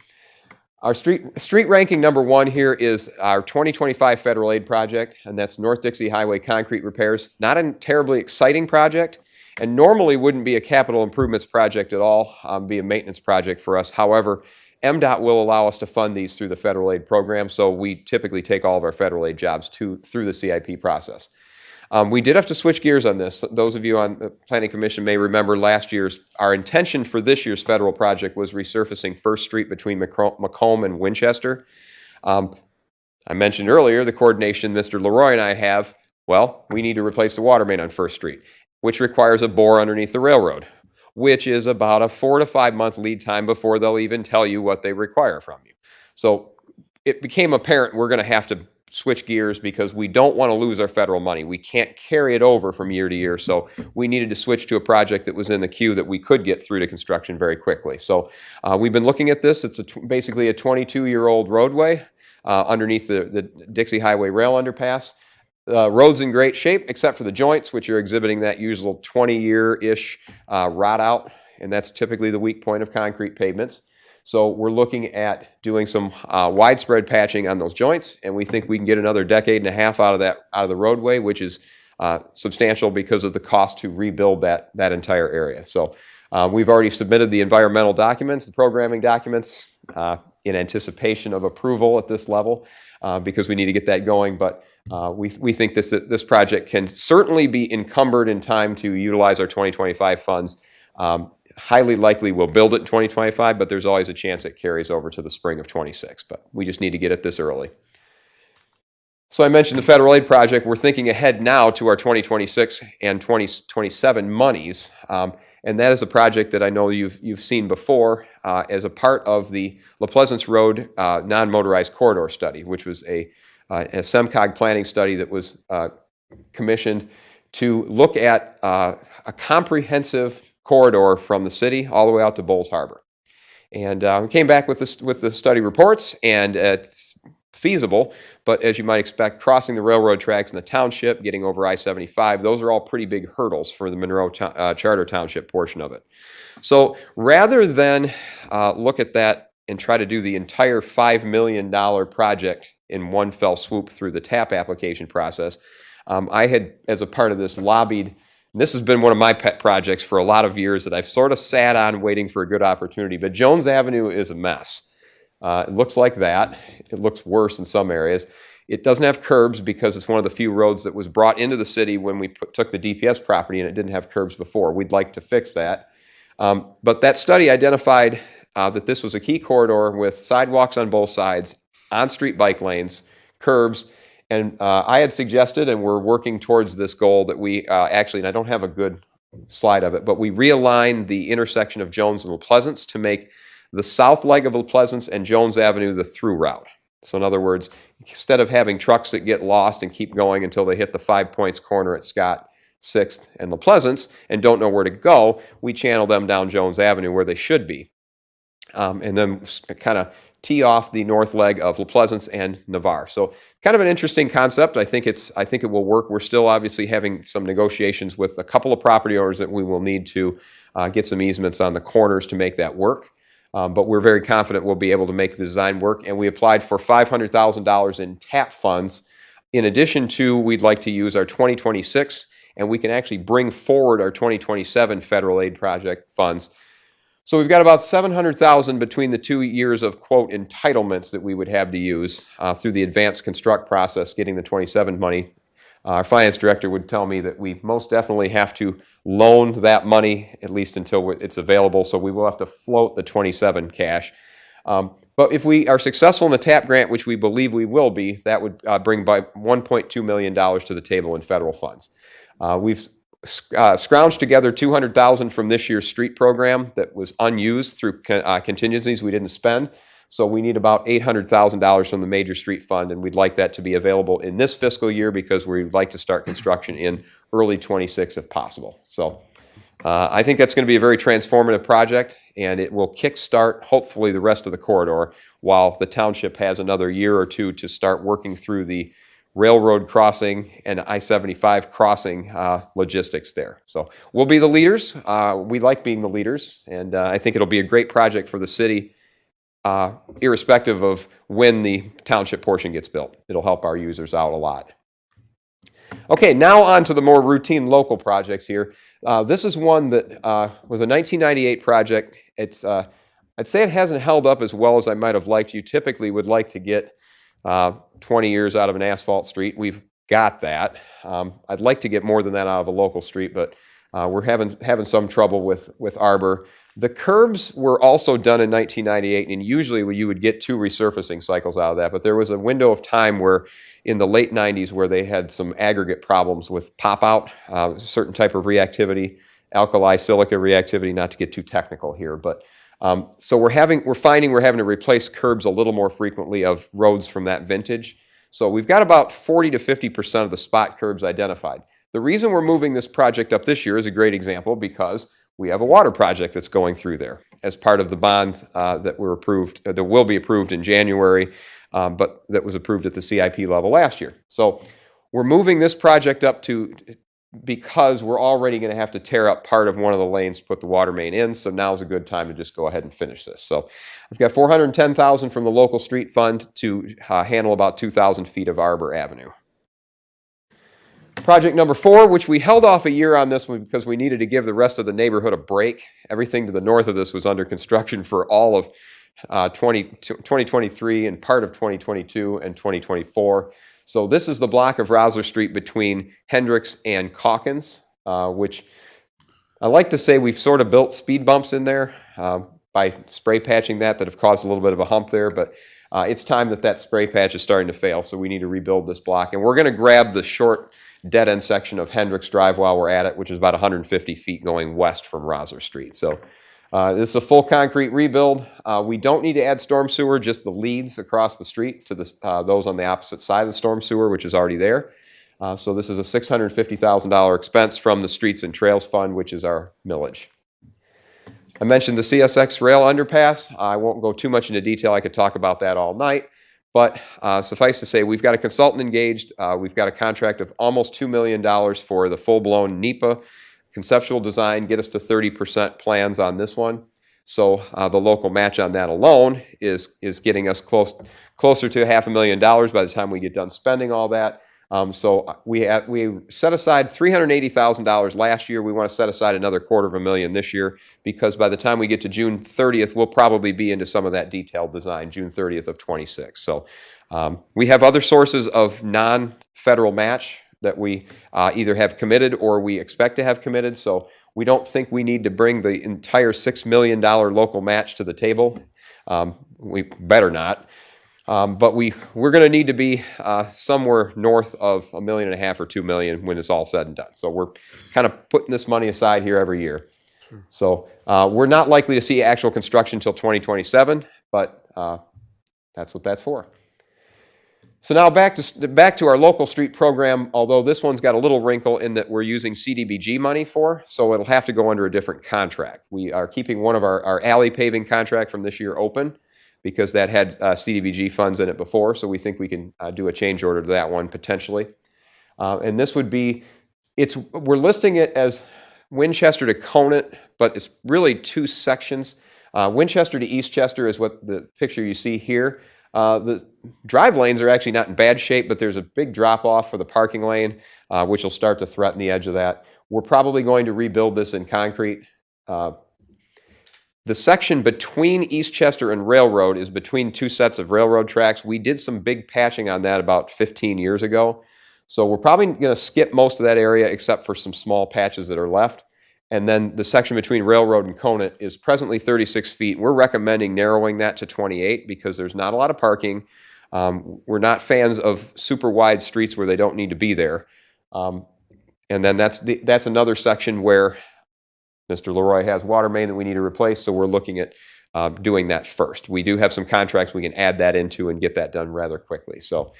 Our street ranking number 1 here is our 2025 federal aid project, and that's North Dixie Highway concrete repairs. Not a terribly exciting project, and normally wouldn't be a capital improvements project at all, be a maintenance project for us. However, MDOT will allow us to fund these through the federal aid program, so we typically take all of our federal aid jobs through the CIP process. We did have to switch gears on this. Those of you on the Planning Commission may remember our intention for this year's federal project was resurfacing First Street between Macomb and Winchester. I mentioned earlier the coordination Mr. Leroy and I have. Well, we need to replace the water main on First Street, which requires a bore underneath the railroad, which is about a 4 to 5 month lead time before they'll even tell you what they require from you. So it became apparent we're going to have to switch gears because we don't want to lose our federal money. We can't carry it over from year to year. So we needed to switch to a project that was in the queue that we could get through to construction very quickly. So we've been looking at this. It's basically a 22-year-old roadway underneath the Dixie Highway rail underpass. Road's in great shape except for the joints, which are exhibiting that usual 20-year-ish rot out, and that's typically the weak point of concrete pavements. So we're looking at doing some widespread patching on those joints, and we think we can get another decade and a half out of the roadway, which is substantial because of the cost to rebuild that entire area. So we've already submitted the environmental documents, the programming documents, in anticipation of approval at this level, because we need to get that going. But we think this project can certainly be encumbered in time to utilize our 2025 funds. Highly likely we'll build it in 2025, but there's always a chance it carries over to the spring of 26. But we just need to get it this early. So I mentioned the federal aid project. We're thinking ahead now to our 2026 and 2027 monies. And that is a project that I know you've seen before as a part of the La Pleasance Road non-motorized corridor study, which was a SEMCOG planning study that was commissioned to look at a comprehensive corridor from the city all the way out to Bowles Harbor. And we came back with the study reports, and it's feasible, but as you might expect, crossing the railroad tracks in the township, getting over I-75, those are all pretty big hurdles for the Monroe Charter Township portion of it. So rather than look at that and try to do the entire $5 million project in one fell swoop through the TAP application process, I had, as a part of this, lobbied. This has been one of my pet projects for a lot of years that I've sort of sat on waiting for a good opportunity. But Jones Avenue is a mess. It looks like that. It looks worse in some areas. It doesn't have curbs because it's one of the few roads that was brought into the city when we took the DPS property, and it didn't have curbs before. We'd like to fix that. But that study identified that this was a key corridor with sidewalks on both sides, on-street bike lanes, curbs, and I had suggested, and we're working towards this goal, that we actually, and I don't have a good slide of it, but we realigned the intersection of Jones and La Pleasance to make the south leg of La Pleasance and Jones Avenue the through route. So in other words, instead of having trucks that get lost and keep going until they hit the 5 Points corner at Scott, 6th, and La Pleasance and don't know where to go, we channel them down Jones Avenue where they should be. And then kind of tee off the north leg of La Pleasance and Navarre. So kind of an interesting concept. I think it will work. We're still obviously having some negotiations with a couple of property owners that we will need to get some easements on the corners to make that work. But we're very confident we'll be able to make the design work. And we applied for $500,000 in TAP funds. In addition to, we'd like to use our 2026, and we can actually bring forward our 2027 federal aid project funds. So we've got about $700,000 between the 2 years of, quote, entitlements that we would have to use through the advanced construct process, getting the 27 money. Our finance director would tell me that we most definitely have to loan that money, at least until it's available, so we will have to float the 27 cash. But if we are successful in the TAP grant, which we believe we will be, that would bring by $1.2 million to the table in federal funds. We've scrounged together $200,000 from this year's street program that was unused through contingencies we didn't spend. So we need about $800,000 from the major street fund, and we'd like that to be available in this fiscal year because we'd like to start construction in early 26 if possible. So I think that's going to be a very transformative project, and it will kickstart hopefully the rest of the corridor while the township has another year or two to start working through the railroad crossing and I-75 crossing logistics there. So we'll be the leaders. We like being the leaders, and I think it'll be a great project for the city, irrespective of when the township portion gets built. It'll help our users out a lot. Okay, now on to the more routine local projects here. This is one that was a 1998 project. It's I'd say it hasn't held up as well as I might have liked. You typically would like to get 20 years out of an asphalt street. We've got that. I'd like to get more than that out of a local street, but we're having some trouble with Arbor. The curbs were also done in 1998, and usually you would get 2 resurfacing cycles out of that, but there was a window of time where in the late 90s where they had some aggregate problems with pop-out, certain type of reactivity, alkali silica reactivity, not to get too technical here, but so we're finding we're having to replace curbs a little more frequently of roads from that vintage. So we've got about 40 to 50% of the spot curbs identified. The reason we're moving this project up this year is a great example because we have a water project that's going through there as part of the bonds that were approved, that will be approved in January, but that was approved at the CIP level last year. So we're moving this project up because we're already going to have to tear up part of one of the lanes to put the water main in. So now's a good time to just go ahead and finish this. So I've got $410,000 from the local street fund to handle about 2,000 feet of Arbor Avenue. Project number 4, which we held off a year on this one because we needed to give the rest of the neighborhood a break. Everything to the north of this was under construction for all of 2023 and part of 2022 and 2024. So this is the block of Rosler Street between Hendricks and Calkins, which I like to say we've sort of built speed bumps in there by spray patching that have caused a little bit of a hump there, but it's time that spray patch is starting to fail, so we need to rebuild this block. And we're going to grab the short dead-end section of Hendricks Drive while we're at it, which is about 150 feet going west from Rosler Street. So this is a full concrete rebuild. We don't need to add storm sewer, just the leads across the street to those on the opposite side of the storm sewer, which is already there. So this is a $650,000 expense from the Streets and Trails Fund, which is our millage. I mentioned the CSX rail underpass. I won't go too much into detail. I could talk about that all night. But suffice to say, we've got a consultant engaged. We've got a contract of almost $2 million for the full-blown NEPA conceptual design, get us to 30% plans on this one. So the local match on that alone is getting us closer to $500,000 by the time we get done spending all that. So we set aside $380,000 last year. We want to set aside another $250,000 this year, because by the time we get to June 30th, we'll probably be into some of that detailed design, June 30th of 26. So we have other sources of non-federal match that we either have committed or we expect to have committed. So we don't think we need to bring the entire $6 million local match to the table. We better not. But we're going to need to be somewhere north of $1.5 million or $2 million when it's all said and done. So we're kind of putting this money aside here every year. Sure. So we're not likely to see actual construction until 2027, but that's what that's for. So now back to our local street program, although this one's got a little wrinkle in that we're using CDBG money for, so it'll have to go under a different contract. We are keeping one of our alley paving contract from this year open because that had CDBG funds in it before, so we think we can do a change order to that one potentially. And this would be, we're listing it as Winchester to Conant, but it's really two sections. Winchester to Eastchester is what the picture you see here. The drive lanes are actually not in bad shape, but there's a big drop off for the parking lane, which will start to threaten the edge of that. We're probably going to rebuild this in concrete. The section between Eastchester and Railroad is between two sets of railroad tracks. We did some big patching on that about 15 years ago. So we're probably going to skip most of that area except for some small patches that are left. And then the section between Railroad and Conant is presently 36 feet. We're recommending narrowing that to 28 because there's not a lot of parking. We're not fans of super wide streets where they don't need to be there. And then that's another section where Mr. Leroy has water main that we need to replace, so we're looking at doing that first. We do have some contracts we can add that into and get that done rather quickly. So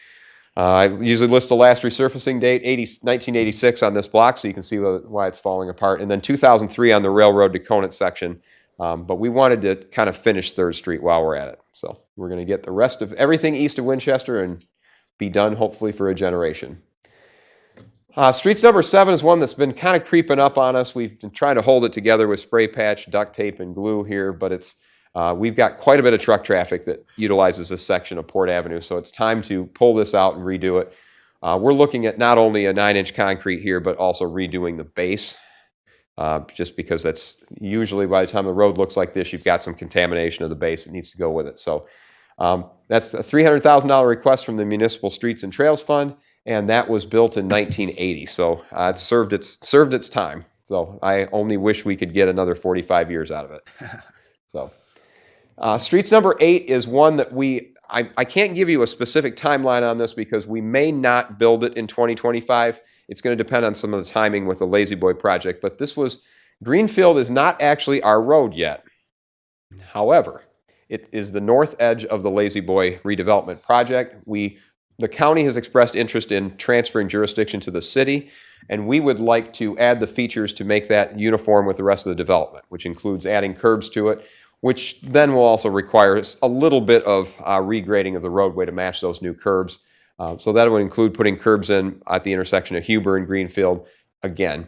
I usually list the last resurfacing date, 1986 on this block, so you can see why it's falling apart. And then 2003 on the Railroad to Conant section. But we wanted to kind of finish 3rd Street while we're at it. So we're going to get the rest of everything east of Winchester and be done hopefully for a generation. Streets number 7 is one that's been kind of creeping up on us. We've been trying to hold it together with spray patch, duct tape, and glue here, but we've got quite a bit of truck traffic that utilizes this section of Port Avenue, so it's time to pull this out and redo it. We're looking at not only a 9-inch concrete here, but also redoing the base, just because that's usually by the time the road looks like this, you've got some contamination of the base that needs to go with it. So that's a $300,000 request from the Municipal Streets and Trails Fund, and that was built in 1980. So it served its time. So I only wish we could get another 45 years out of it. So streets number 8 is one that I can't give you a specific timeline on this because we may not build it in 2025. It's going to depend on some of the timing with the Lazy Boy project, but Greenfield is not actually our road yet. However, it is the north edge of the Lazy Boy redevelopment project. The county has expressed interest in transferring jurisdiction to the city, and we would like to add the features to make that uniform with the rest of the development, which includes adding curbs to it, which then will also require a little bit of regrading of the roadway to match those new curbs. So that would include putting curbs in at the intersection of Huber and Greenfield, again,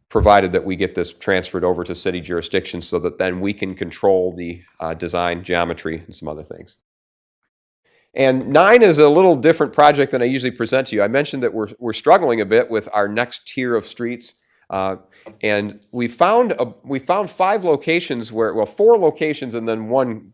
provided that we get this transferred over to city jurisdiction so that then we can control the design, geometry, and some other things. And 9 is a little different project than I usually present to you. I mentioned that we're struggling a bit with our next tier of streets. And we found 5 locations 4 locations and then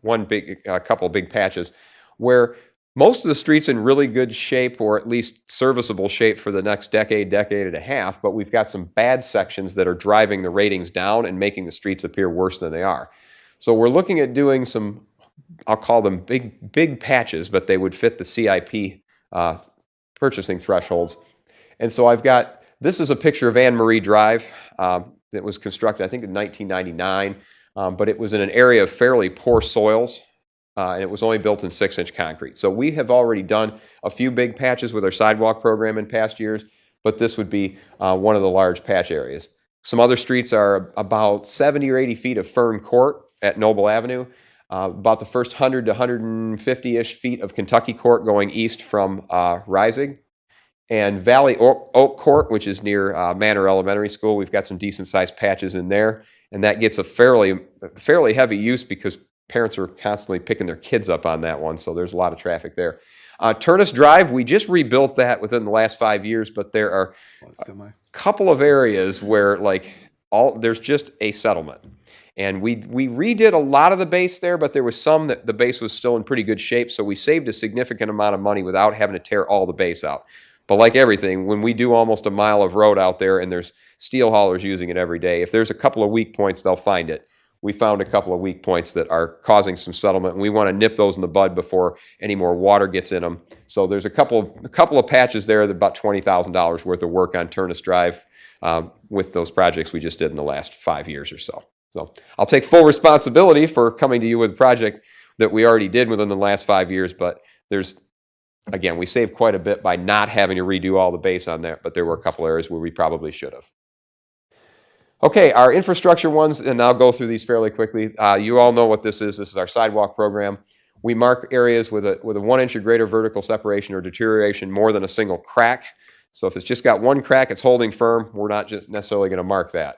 a couple big patches where most of the streets in really good shape or at least serviceable shape for the next decade and a half, but we've got some bad sections that are driving the ratings down and making the streets appear worse than they are. So we're looking at doing some, I'll call them big patches, but they would fit the CIP purchasing thresholds. And so this is a picture of Anne Marie Drive that was constructed, I think, in 1999, but it was in an area of fairly poor soils, and it was only built in 6-inch concrete. So we have already done a few big patches with our sidewalk program in past years, but this would be one of the large patch areas. Some other streets are about 70 or 80 feet of Fern Court at Noble Avenue, about the first 100 to 150-ish feet of Kentucky Court going east from Rising, and Valley Oak Court, which is near Manor Elementary School. We've got some decent-sized patches in there, and that gets a fairly heavy use because parents are constantly picking their kids up on that one, so there's a lot of traffic there. Turnus Drive, we just rebuilt that within the last 5 years, but there are a couple of areas where there's just a settlement. And we redid a lot of the base there, but there was some that the base was still in pretty good shape, so we saved a significant amount of money without having to tear all the base out. But like everything, when we do almost a mile of road out there and there's steel haulers using it every day, if there's a couple of weak points, they'll find it. We found a couple of weak points that are causing some settlement, and we want to nip those in the bud before any more water gets in them. So there's a couple of patches there that about $20,000 worth of work on Turnus Drive with those projects we just did in the last 5 years or so. So I'll take full responsibility for coming to you with a project that we already did within the last 5 years, but again, we saved quite a bit by not having to redo all the base on that, but there were a couple areas where we probably should have. Okay, our infrastructure ones, and I'll go through these fairly quickly. You all know what this is. This is our sidewalk program. We mark areas with a 1 inch or greater vertical separation or deterioration more than a single crack. So if it's just got one crack, it's holding firm. We're not just necessarily going to mark that.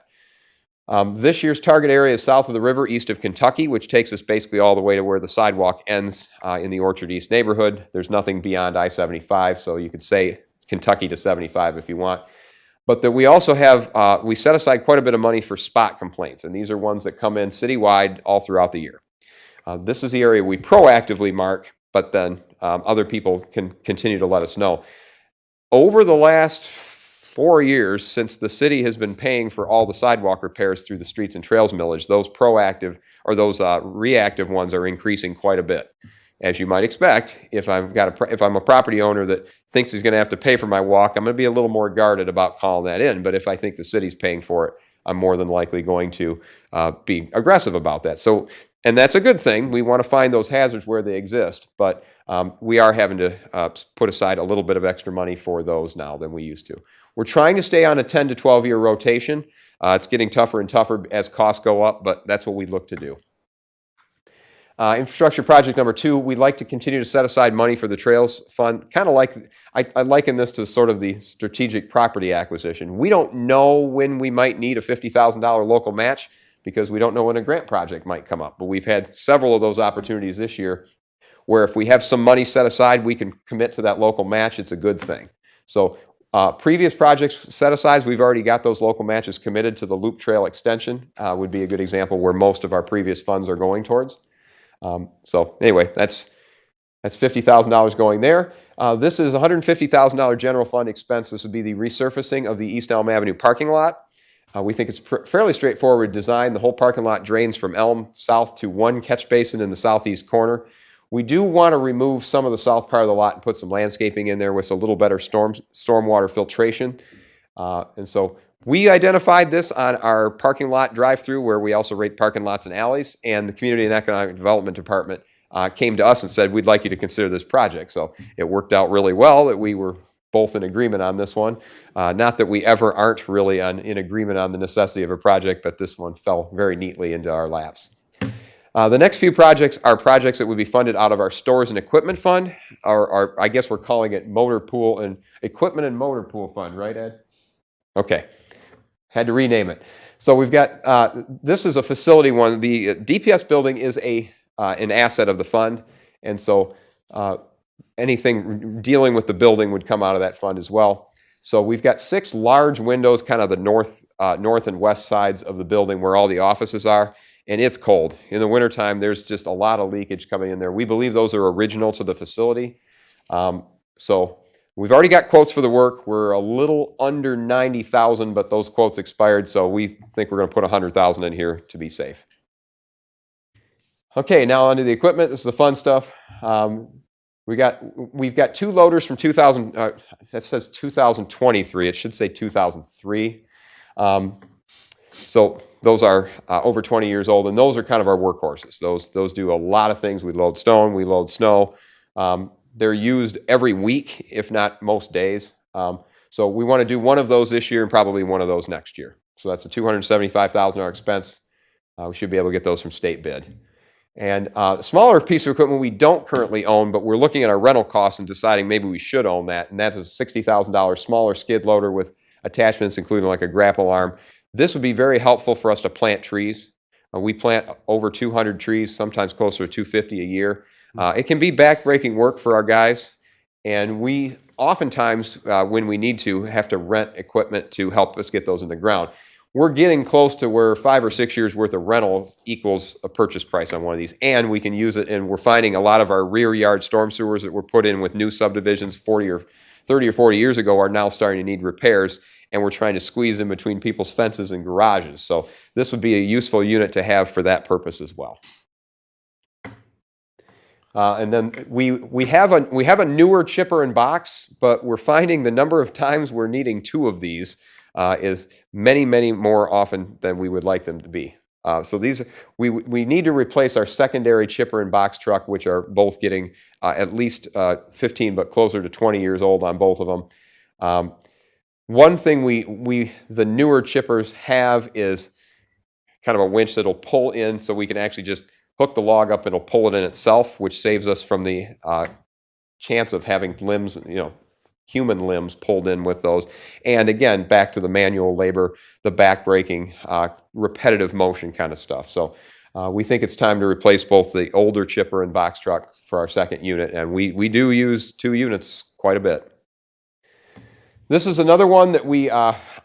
This year's target area is south of the river, east of Kentucky, which takes us basically all the way to where the sidewalk ends in the Orchard East neighborhood. There's nothing beyond I-75, so you could say Kentucky to 75 if you want. But that we also have, we set aside quite a bit of money for spot complaints, and these are ones that come in citywide all throughout the year. This is the area we proactively mark, but then other people can continue to let us know. Over the last 4 years, since the city has been paying for all the sidewalk repairs through the Streets and Trails millage, those proactive or those reactive ones are increasing quite a bit. As you might expect, if I'm a property owner that thinks he's going to have to pay for my walk, I'm going to be a little more guarded about calling that in. But if I think the city's paying for it, I'm more than likely going to be aggressive about that. So, and that's a good thing. We want to find those hazards where they exist, but we are having to put aside a little bit of extra money for those now than we used to. We're trying to stay on a 10 to 12 year rotation. It's getting tougher and tougher as costs go up, but that's what we look to do. Infrastructure project number 2, we'd like to continue to set aside money for the Trails Fund. Kind of like, I liken this to sort of the strategic property acquisition. We don't know when we might need a $50,000 local match because we don't know when a grant project might come up. But we've had several of those opportunities this year where if we have some money set aside, we can commit to that local match. It's a good thing. So previous projects set aside, we've already got those local matches committed to the Loop Trail extension. Would be a good example where most of our previous funds are going towards. So anyway, that's $50,000 going there. This is $150,000 general fund expense. This would be the resurfacing of the East Elm Avenue parking lot. We think it's fairly straightforward design. The whole parking lot drains from Elm south to one catch basin in the southeast corner. We do want to remove some of the south part of the lot and put some landscaping in there with a little better stormwater filtration. And so we identified this on our parking lot drive-through where we also rate parking lots and alleys, and the Community and Economic Development Department came to us and said, we'd like you to consider this project. So it worked out really well that we were both in agreement on this one. Not that we ever aren't really in agreement on the necessity of a project, but this one fell very neatly into our laps. The next few projects are projects that would be funded out of our Stores and Equipment Fund, or I guess we're calling it Motor Pool and Equipment and Motor Pool Fund, right, Ed? Okay. Had to rename it. So we've got, this is a facility one. The DPS building is an asset of the fund. And so anything dealing with the building would come out of that fund as well. So we've got 6 large windows, kind of the north and west sides of the building where all the offices are. And it's cold. In the wintertime, there's just a lot of leakage coming in there. We believe those are original to the facility. So we've already got quotes for the work. We're a little under 90,000, but those quotes expired, so we think we're going to put 100,000 in here to be safe. Okay, now onto the equipment. This is the fun stuff. We've got 2 loaders from 2000. That says 2023. It should say 2003. So those are over 20 years old, and those are kind of our workhorses. Those do a lot of things. We load stone, we load snow. They're used every week, if not most days. So we want to do one of those this year and probably one of those next year. So that's a $275,000 expense. We should be able to get those from state bid. And a smaller piece of equipment we don't currently own, but we're looking at our rental costs and deciding maybe we should own that. And that's a $60,000 smaller skid loader with attachments, including like a grapple arm. This would be very helpful for us to plant trees. We plant over 200 trees, sometimes closer to 250 a year. It can be backbreaking work for our guys, and we oftentimes, when we need to, have to rent equipment to help us get those in the ground. We're getting close to where 5 or 6 years worth of rental equals a purchase price on one of these, and we can use it. And we're finding a lot of our rear yard storm sewers that were put in with new subdivisions 30 or 40 years ago are now starting to need repairs, and we're trying to squeeze in between people's fences and garages. So this would be a useful unit to have for that purpose as well. And then we have a newer chipper and box, but we're finding the number of times we're needing 2 of these is many more often than we would like them to be. So we need to replace our secondary chipper and box truck, which are both getting at least 15, but closer to 20 years old on both of them. One thing the newer chippers have is kind of a winch that'll pull in, so we can actually just hook the log up and it'll pull it in itself, which saves us from the chance of having limbs, human limbs pulled in with those. And again, back to the manual labor, the back-breaking, repetitive motion kind of stuff. So we think it's time to replace both the older chipper and box truck for our second unit, and we do use 2 units quite a bit. This is another one that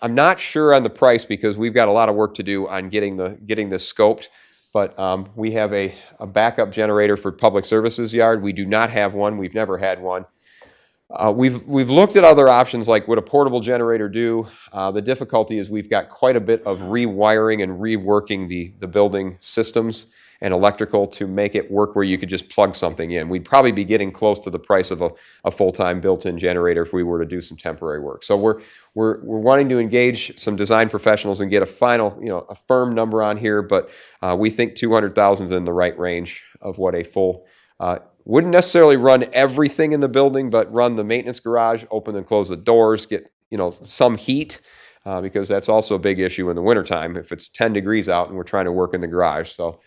I'm not sure on the price because we've got a lot of work to do on getting this scoped, but we have a backup generator for public services yard. We do not have one. We've never had one. We've looked at other options like what a portable generator do. The difficulty is we've got quite a bit of rewiring and reworking the building systems and electrical to make it work where you could just plug something in. We'd probably be getting close to the price of a full-time built-in generator if we were to do some temporary work. So we're wanting to engage some design professionals and get a final, a firm number on here, but we think 200,000 is in the right range of what a full wouldn't necessarily run everything in the building, but run the maintenance garage, open and close the doors, get some heat, because that's also a big issue in the wintertime if it's 10 degrees out and we're trying to work in the garage. So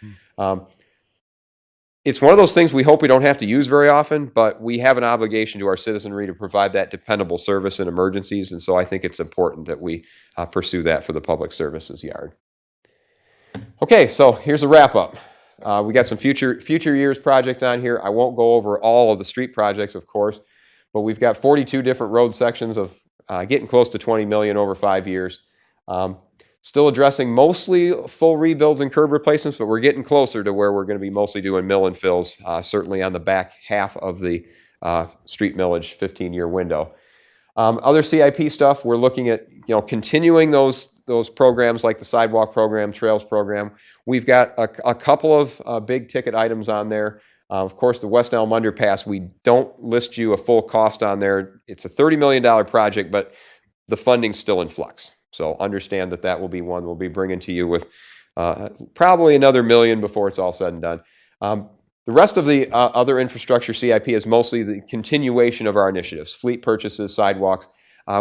it's one of those things we hope we don't have to use very often, but we have an obligation to our citizenry to provide that dependable service in emergencies, and so I think it's important that we pursue that for the public services yard. Okay, so here's a wrap-up. We got some future years projects on here. I won't go over all of the street projects, of course, but we've got 42 different road sections of getting close to 20 million over 5 years. Still addressing mostly full rebuilds and curb replacements, but we're getting closer to where we're going to be mostly doing mill and fills, certainly on the back half of the street millage 15-year window. Other CIP stuff, we're looking at continuing those programs like the sidewalk program, trails program. We've got a couple of big ticket items on there. Of course, the West Elm Underpass, we don't list you a full cost on there. It's a $30 million project, but the funding's still in flux. So understand that will be one we'll be bringing to you with probably another $1 million before it's all said and done. The rest of the other infrastructure CIP is mostly the continuation of our initiatives, fleet purchases, sidewalks.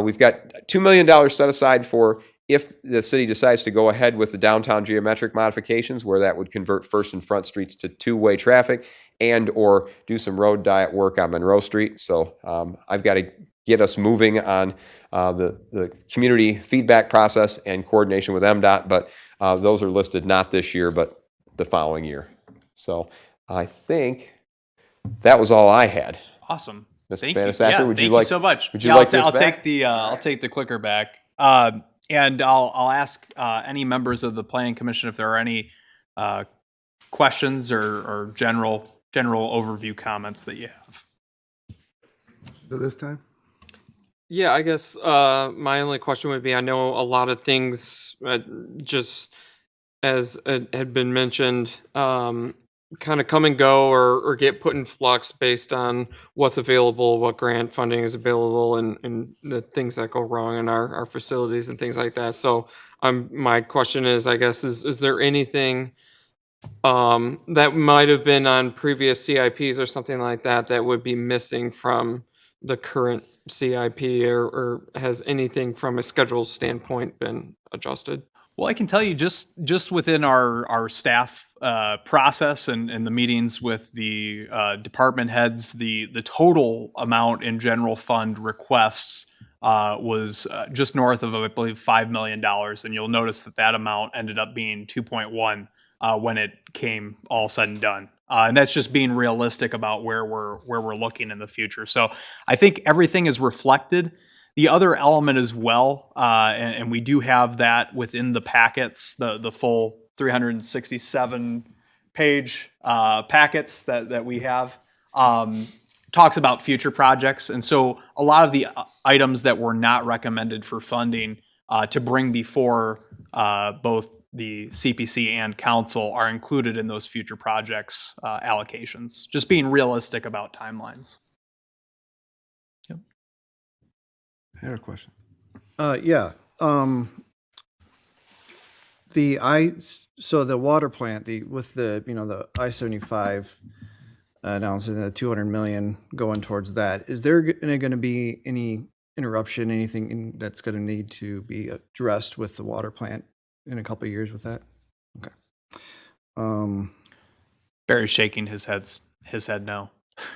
We've got $2 million set aside for if the city decides to go ahead with the downtown geometric modifications, where that would convert First and Front Streets to 2-way traffic and or do some road diet work on Monroe Street. So I've got to get us moving on the community feedback process and coordination with MDOT, but those are listed not this year, but the following year. So I think that was all I had. Awesome. Mr. Thank you. Fanasacker, Yeah, would you thank like you so much. Would you like this I'll back? I'll take the clicker back. And I'll ask any members of the Planning Commission if there are any questions or general overview comments that you have. So this time? Yeah, I guess my only question would be, I know a lot of things, just as had been mentioned, kind of come and go or get put in flux based on what's available, what grant funding is available, and the things that go wrong in our facilities and things like that. So my question is, I guess, is there anything that might have been on previous CIPs or something like that that would be missing from the current CIP, or has anything from a schedule standpoint been adjusted? Well, I can tell you just within our staff process and the meetings with the department heads, the total amount in general fund requests was just north of, I believe, $5 million. And you'll notice that amount ended up being 2.1 when it came all said and done. And that's just being realistic about where we're looking in the future. So I think everything is reflected. The other element as well, and we do have that within the packets, the full 367 page packets that we have, talks about future projects. And so a lot of the items that were not recommended for funding to bring before both the CPC and council are included in those future projects allocations. Just being realistic about timelines. Yep. I have a question. Yeah. So the water plant, with the, the I-75 announcing the 200 million going towards that, is there going to be any interruption, anything that's going to need to be addressed with the water plant in a couple of years with that? Okay. Barry's shaking his head no.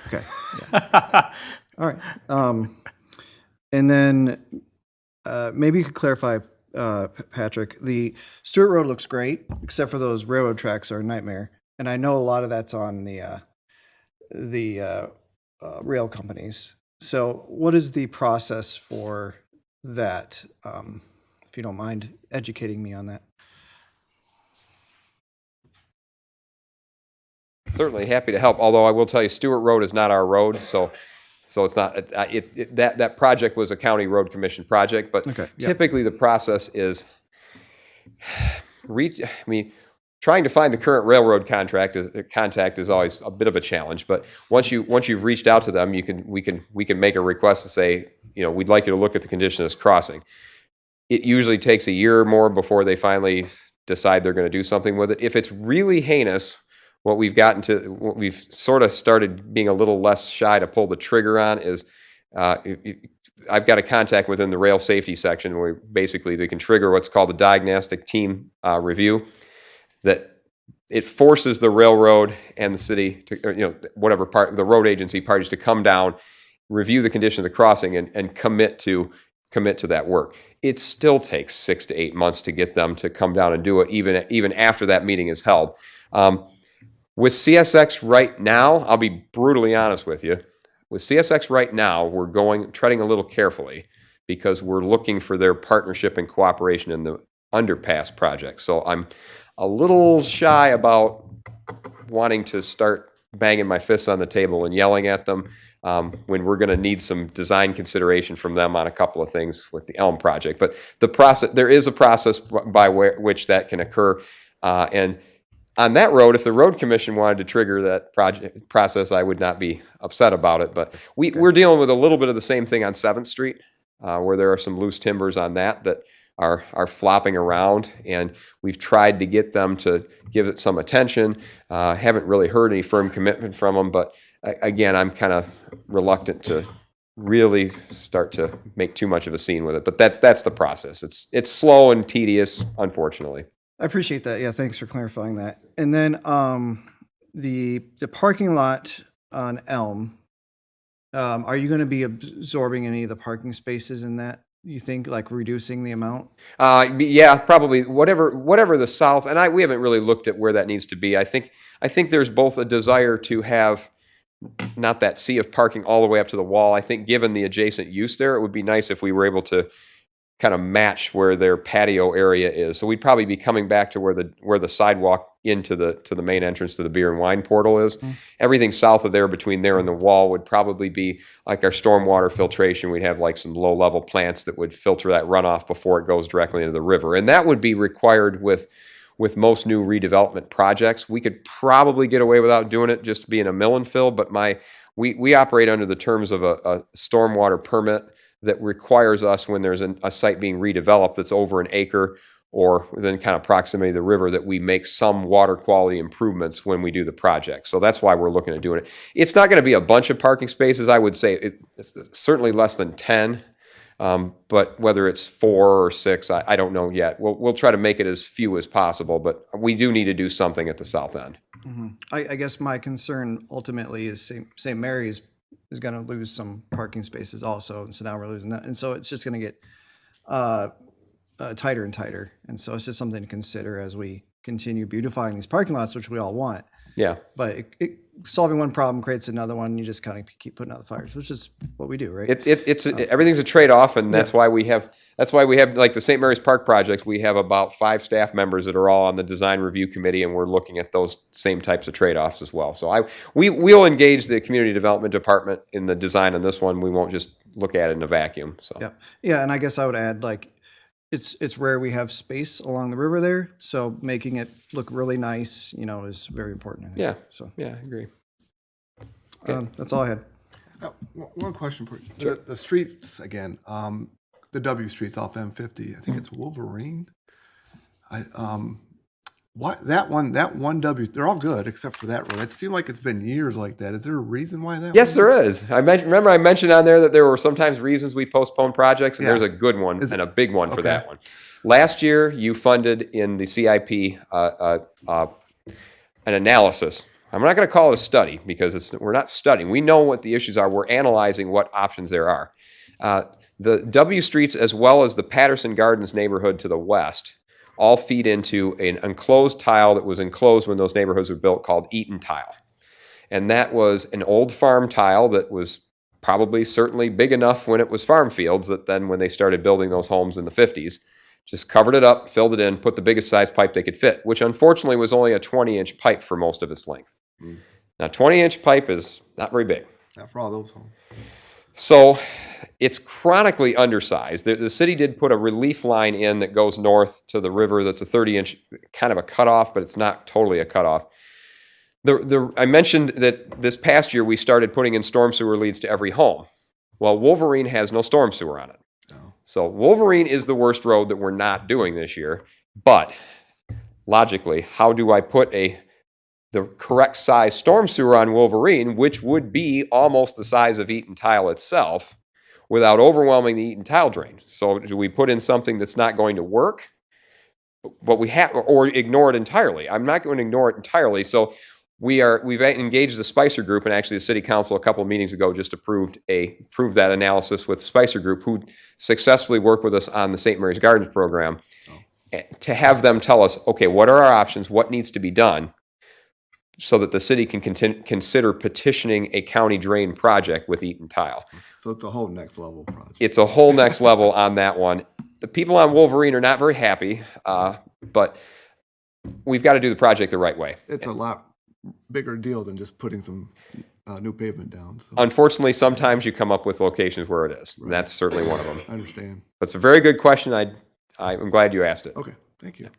Okay. Yeah. All right. And then maybe you could clarify, Patrick, the Stewart Road looks great, except for those railroad tracks are a nightmare. And I know a lot of that's on the rail companies. So what is the process for that? If you don't mind educating me on that. Certainly happy to help. Although I will tell you, Stewart Road is not our road, so it's not. That project was a county road commission project, but Okay, yeah. typically the process is trying to find the current railroad contact is always a bit of a challenge. But once you've reached out to them, we can make a request to say, we'd like you to look at the condition of this crossing. It usually takes a year or more before they finally decide they're going to do something with it. If it's really heinous, what we've sort of started being a little less shy to pull the trigger on is I've got a contact within the rail safety section where basically they can trigger what's called a diagnostic team review, that it forces the railroad and the city to, whatever part, the road agency parties to come down, review the condition of the crossing and commit to that work. It still takes 6 to 8 months to get them to come down and do it, even after that meeting is held. With CSX right now, I'll be brutally honest with you. With CSX right now, we're treading a little carefully because we're looking for their partnership and cooperation in the underpass project. So I'm a little shy about wanting to start banging my fists on the table and yelling at them when we're going to need some design consideration from them on a couple of things with the Elm project. But there is a process by which that can occur, and on that road, if the road commission wanted to trigger that process, I would not be upset about it. But we're dealing with a little bit of the same thing on 7th Street, where there are some loose timbers on that are flopping around, and we've tried to get them to give it some attention. Haven't really heard any firm commitment from them, but again, I'm kind of reluctant to really start to make too much of a scene with it. But that's the process. It's slow and tedious, unfortunately. I appreciate that. Yeah, thanks for clarifying that. And then the parking lot on Elm, are you going to be absorbing any of the parking spaces in that? You think, like reducing the amount? Yeah, probably whatever the south, and we haven't really looked at where that needs to be. I think there's both a desire to have not that sea of parking all the way up to the wall. I think given the adjacent use there, it would be nice if we were able to kind of match where their patio area is. So we'd probably be coming back to where the sidewalk into the main entrance to the beer and wine portal is. Mm. Everything south of there, between there and the wall, would probably be like our stormwater filtration. We'd have like some low level plants that would filter that runoff before it goes directly into the river. And that would be required with most new redevelopment projects. We could probably get away without doing it just being a mill and fill, but we operate under the terms of a stormwater permit that requires us, when there's a site being redeveloped that's over an acre or within kind of proximity to the river, that we make some water quality improvements when we do the project. So that's why we're looking at doing it. It's not going to be a bunch of parking spaces. I would say it's certainly less than 10, but whether it's 4 or 6, I don't know yet. We'll try to make it as few as possible, but we do need to do something at the south end. Mm-hmm. I guess my concern ultimately is St. Mary's is going to lose some parking spaces also, and so now we're losing that, and so it's just going to get tighter and tighter, and so it's just something to consider as we continue beautifying these parking lots, which we all want. Yeah. But solving one problem creates another one. You just kind of keep putting out the fires, which is what we do, right? Everything's a trade-off, and that's why we have like the St. Mary's Park project. We have about 5 staff members that are all on the design review committee, and we're looking at those same types of trade-offs as well. So we'll engage the community development department in the design on this one. We won't just look at it in a vacuum. So Yeah, and I guess I would add, like, it's rare we have space along the river there, so making it look really nice, is very important. I think. Yeah. So yeah, I agree. that's all I had. One question for you. The streets again. The W streets off M50. I think it's Wolverine. That one W. They're all good except for that road. It seemed like it's been years like that. Is there a reason why that? Yes, there is. I mentioned on there that there were sometimes reasons we postpone projects, and there's a good one and a big one for that one. Last year, you funded in the CIP an analysis. I'm not going to call it a study because we're not studying. We know what the issues are. We're analyzing what options there are. The W streets, as well as the Patterson Gardens neighborhood to the west, all feed into an enclosed tile that was enclosed when those neighborhoods were built called Eaton tile. And that was an old farm tile that was probably certainly big enough when it was farm fields that then when they started building those homes in the 50s, just covered it up, filled it in, put the biggest size pipe they could fit, which unfortunately was only a 20-inch pipe for most of its length. Now, 20-inch pipe is not very big. Not for all those homes. So it's chronically undersized. The city did put a relief line in that goes north to the river. That's a 30-inch, kind of a cutoff, but it's not totally a cutoff. I mentioned that this past year we started putting in storm sewer leads to every home. Well, Wolverine has no storm sewer on it. No. So Wolverine is the worst road that we're not doing this year. But logically, how do I put the correct size storm sewer on Wolverine, which would be almost the size of Eaton tile itself, without overwhelming the Eaton tile drain? So do we put in something that's not going to work, but we have, or ignore it entirely? I'm not going to ignore it entirely. So we've engaged the Spicer Group, and actually the City Council a couple of meetings ago just approved that analysis with Spicer Group, who successfully worked with us on the St. Mary's Gardens program, to have them tell us, okay, what are our options? What needs to be done? So that the city can consider petitioning a county drain project with Eaton tile. So it's a whole next level project. It's a whole next level on that one. The people on Wolverine are not very happy, but we've got to do the project the right way. It's a lot bigger deal than just putting some new pavement down. So. Unfortunately, sometimes you come up with locations where it is. Right. And that's certainly one of them. I understand. But it's a very good question. I'm glad you asked it. Okay, thank you.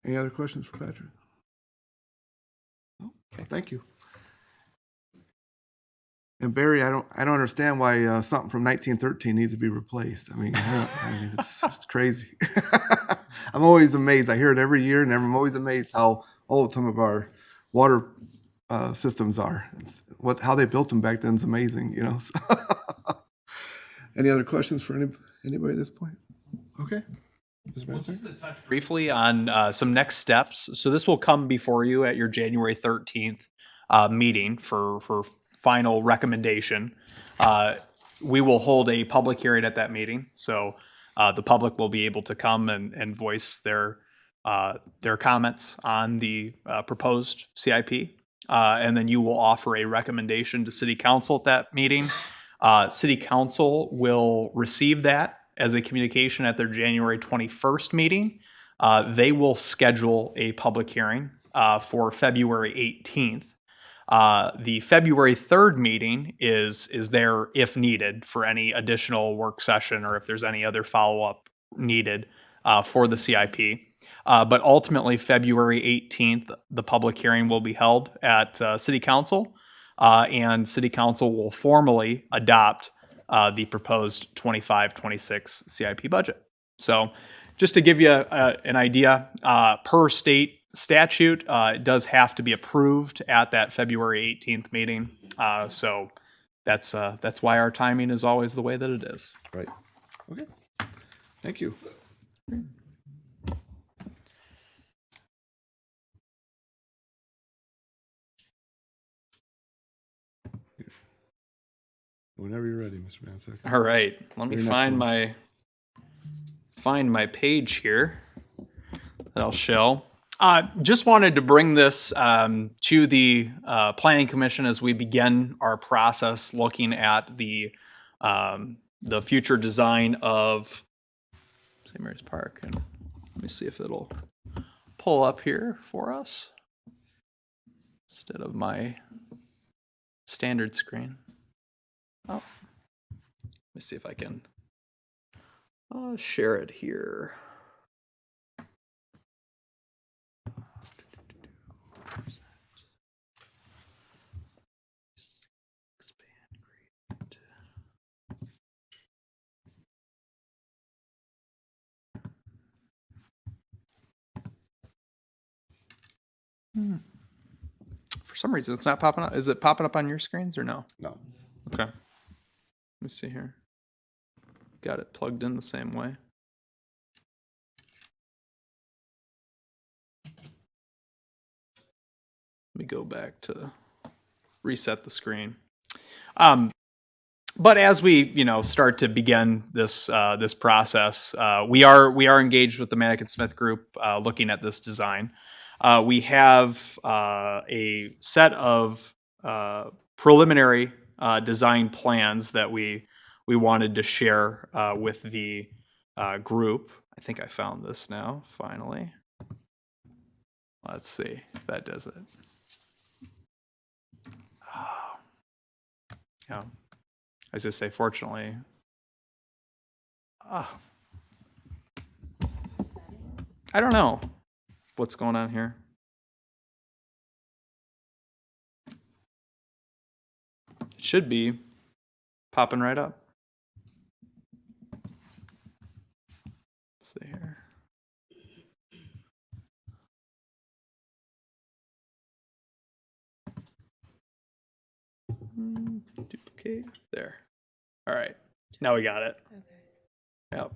Any other questions for Patrick? Okay, thank you. And Barry, I don't understand why something from 1913 needs to be replaced. I mean, it's just crazy. I'm always amazed. I hear it every year, and I'm always amazed how old some of our water systems are. How they built them back then is amazing, So. Any other questions for anybody at this point? Okay. Just to touch briefly on some next steps. So this will come before you at your January 13th meeting for final recommendation. We will hold a public hearing at that meeting. So the public will be able to come and voice their comments on the proposed CIP. And then you will offer a recommendation to City Council at that meeting. City Council will receive that as a communication at their January 21st meeting. They will schedule a public hearing for February 18th. The February 3rd meeting is there if needed for any additional work session or if there's any other follow-up needed for the CIP. But ultimately, February 18th, the public hearing will be held at City Council, and City Council will formally adopt the proposed 25-26 CIP budget. So just to give you an idea, per state statute, it does have to be approved at that February 18th meeting. So that's why our timing is always the way that it is. Right. Okay. Thank you. Whenever you're ready, Mr. Mansack. All right, let me Your next find one. my page here that I'll show. Just wanted to bring this to the Planning Commission as we begin our process looking at the future design of St. Mary's Park. And let me see if it'll pull up here for us instead of my standard screen. Oh, let me see if I can share it here. For some reason, it's not popping up. Is it popping up on your screens or no? No. Okay. Let me see here. Got it plugged in the same way. Let me go back to reset the screen. But as we, start to begin this this process, we are engaged with the Manikin Smith Group, looking at this design. We have a set of preliminary design plans that we wanted to share with the group. I think I found this now, finally. Let's see if that does it. Oh. Yeah. I was going to say, fortunately. I don't know what's going on here. It should be popping right up. Let's see here. Duplicate. There. All right. Now we got it. Yep.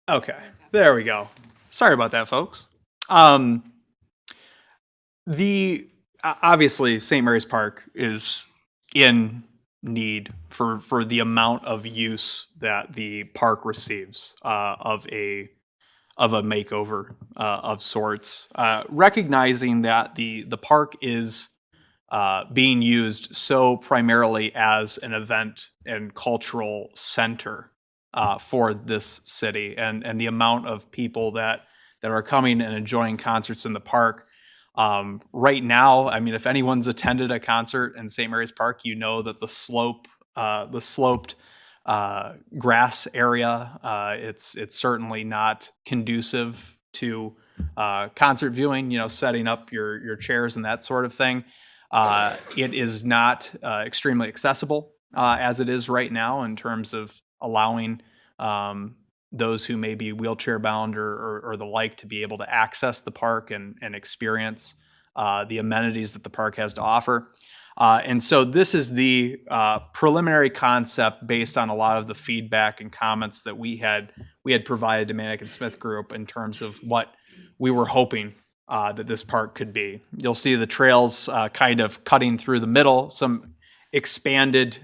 Okay. There we go. Sorry about that, folks. The obviously St. Mary's Park is in need for the amount of use that the park receives of a makeover of sorts. Recognizing that the park is being used so primarily as an event and cultural center for this city, and the amount of people that are coming and enjoying concerts in the park. Right now, I mean, if anyone's attended a concert in St. Mary's Park, you know that the sloped grass area, it's certainly not conducive to concert viewing. Setting up your chairs and that sort of thing. It is not extremely accessible as it is right now in terms of allowing those who may be wheelchair bound or the like to be able to access the park and experience the amenities that the park has to offer. And so this is the preliminary concept based on a lot of the feedback and comments that we had provided to Manikin Smith Group in terms of what we were hoping that this park could be. You'll see the trails kind of cutting through the middle, some expanded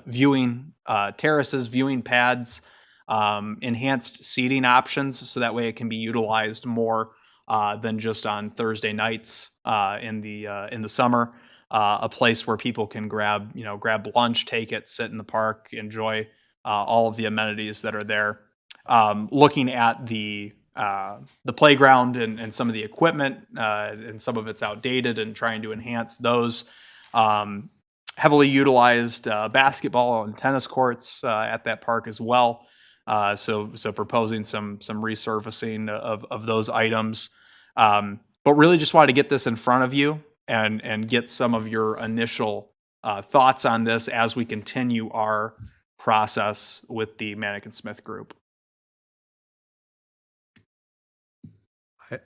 viewing terraces, viewing pads, enhanced seating options, so that way it can be utilized more than just on Thursday nights in the summer. A place where people can grab lunch, take it, sit in the park, enjoy all of the amenities that are there. Looking at the playground and some of the equipment, and some of it's outdated, and trying to enhance those. Heavily utilized basketball and tennis courts at that park as well. So proposing some resurfacing of those items. But really just wanted to get this in front of you and get some of your initial thoughts on this as we continue our process with the Manikin Smith Group.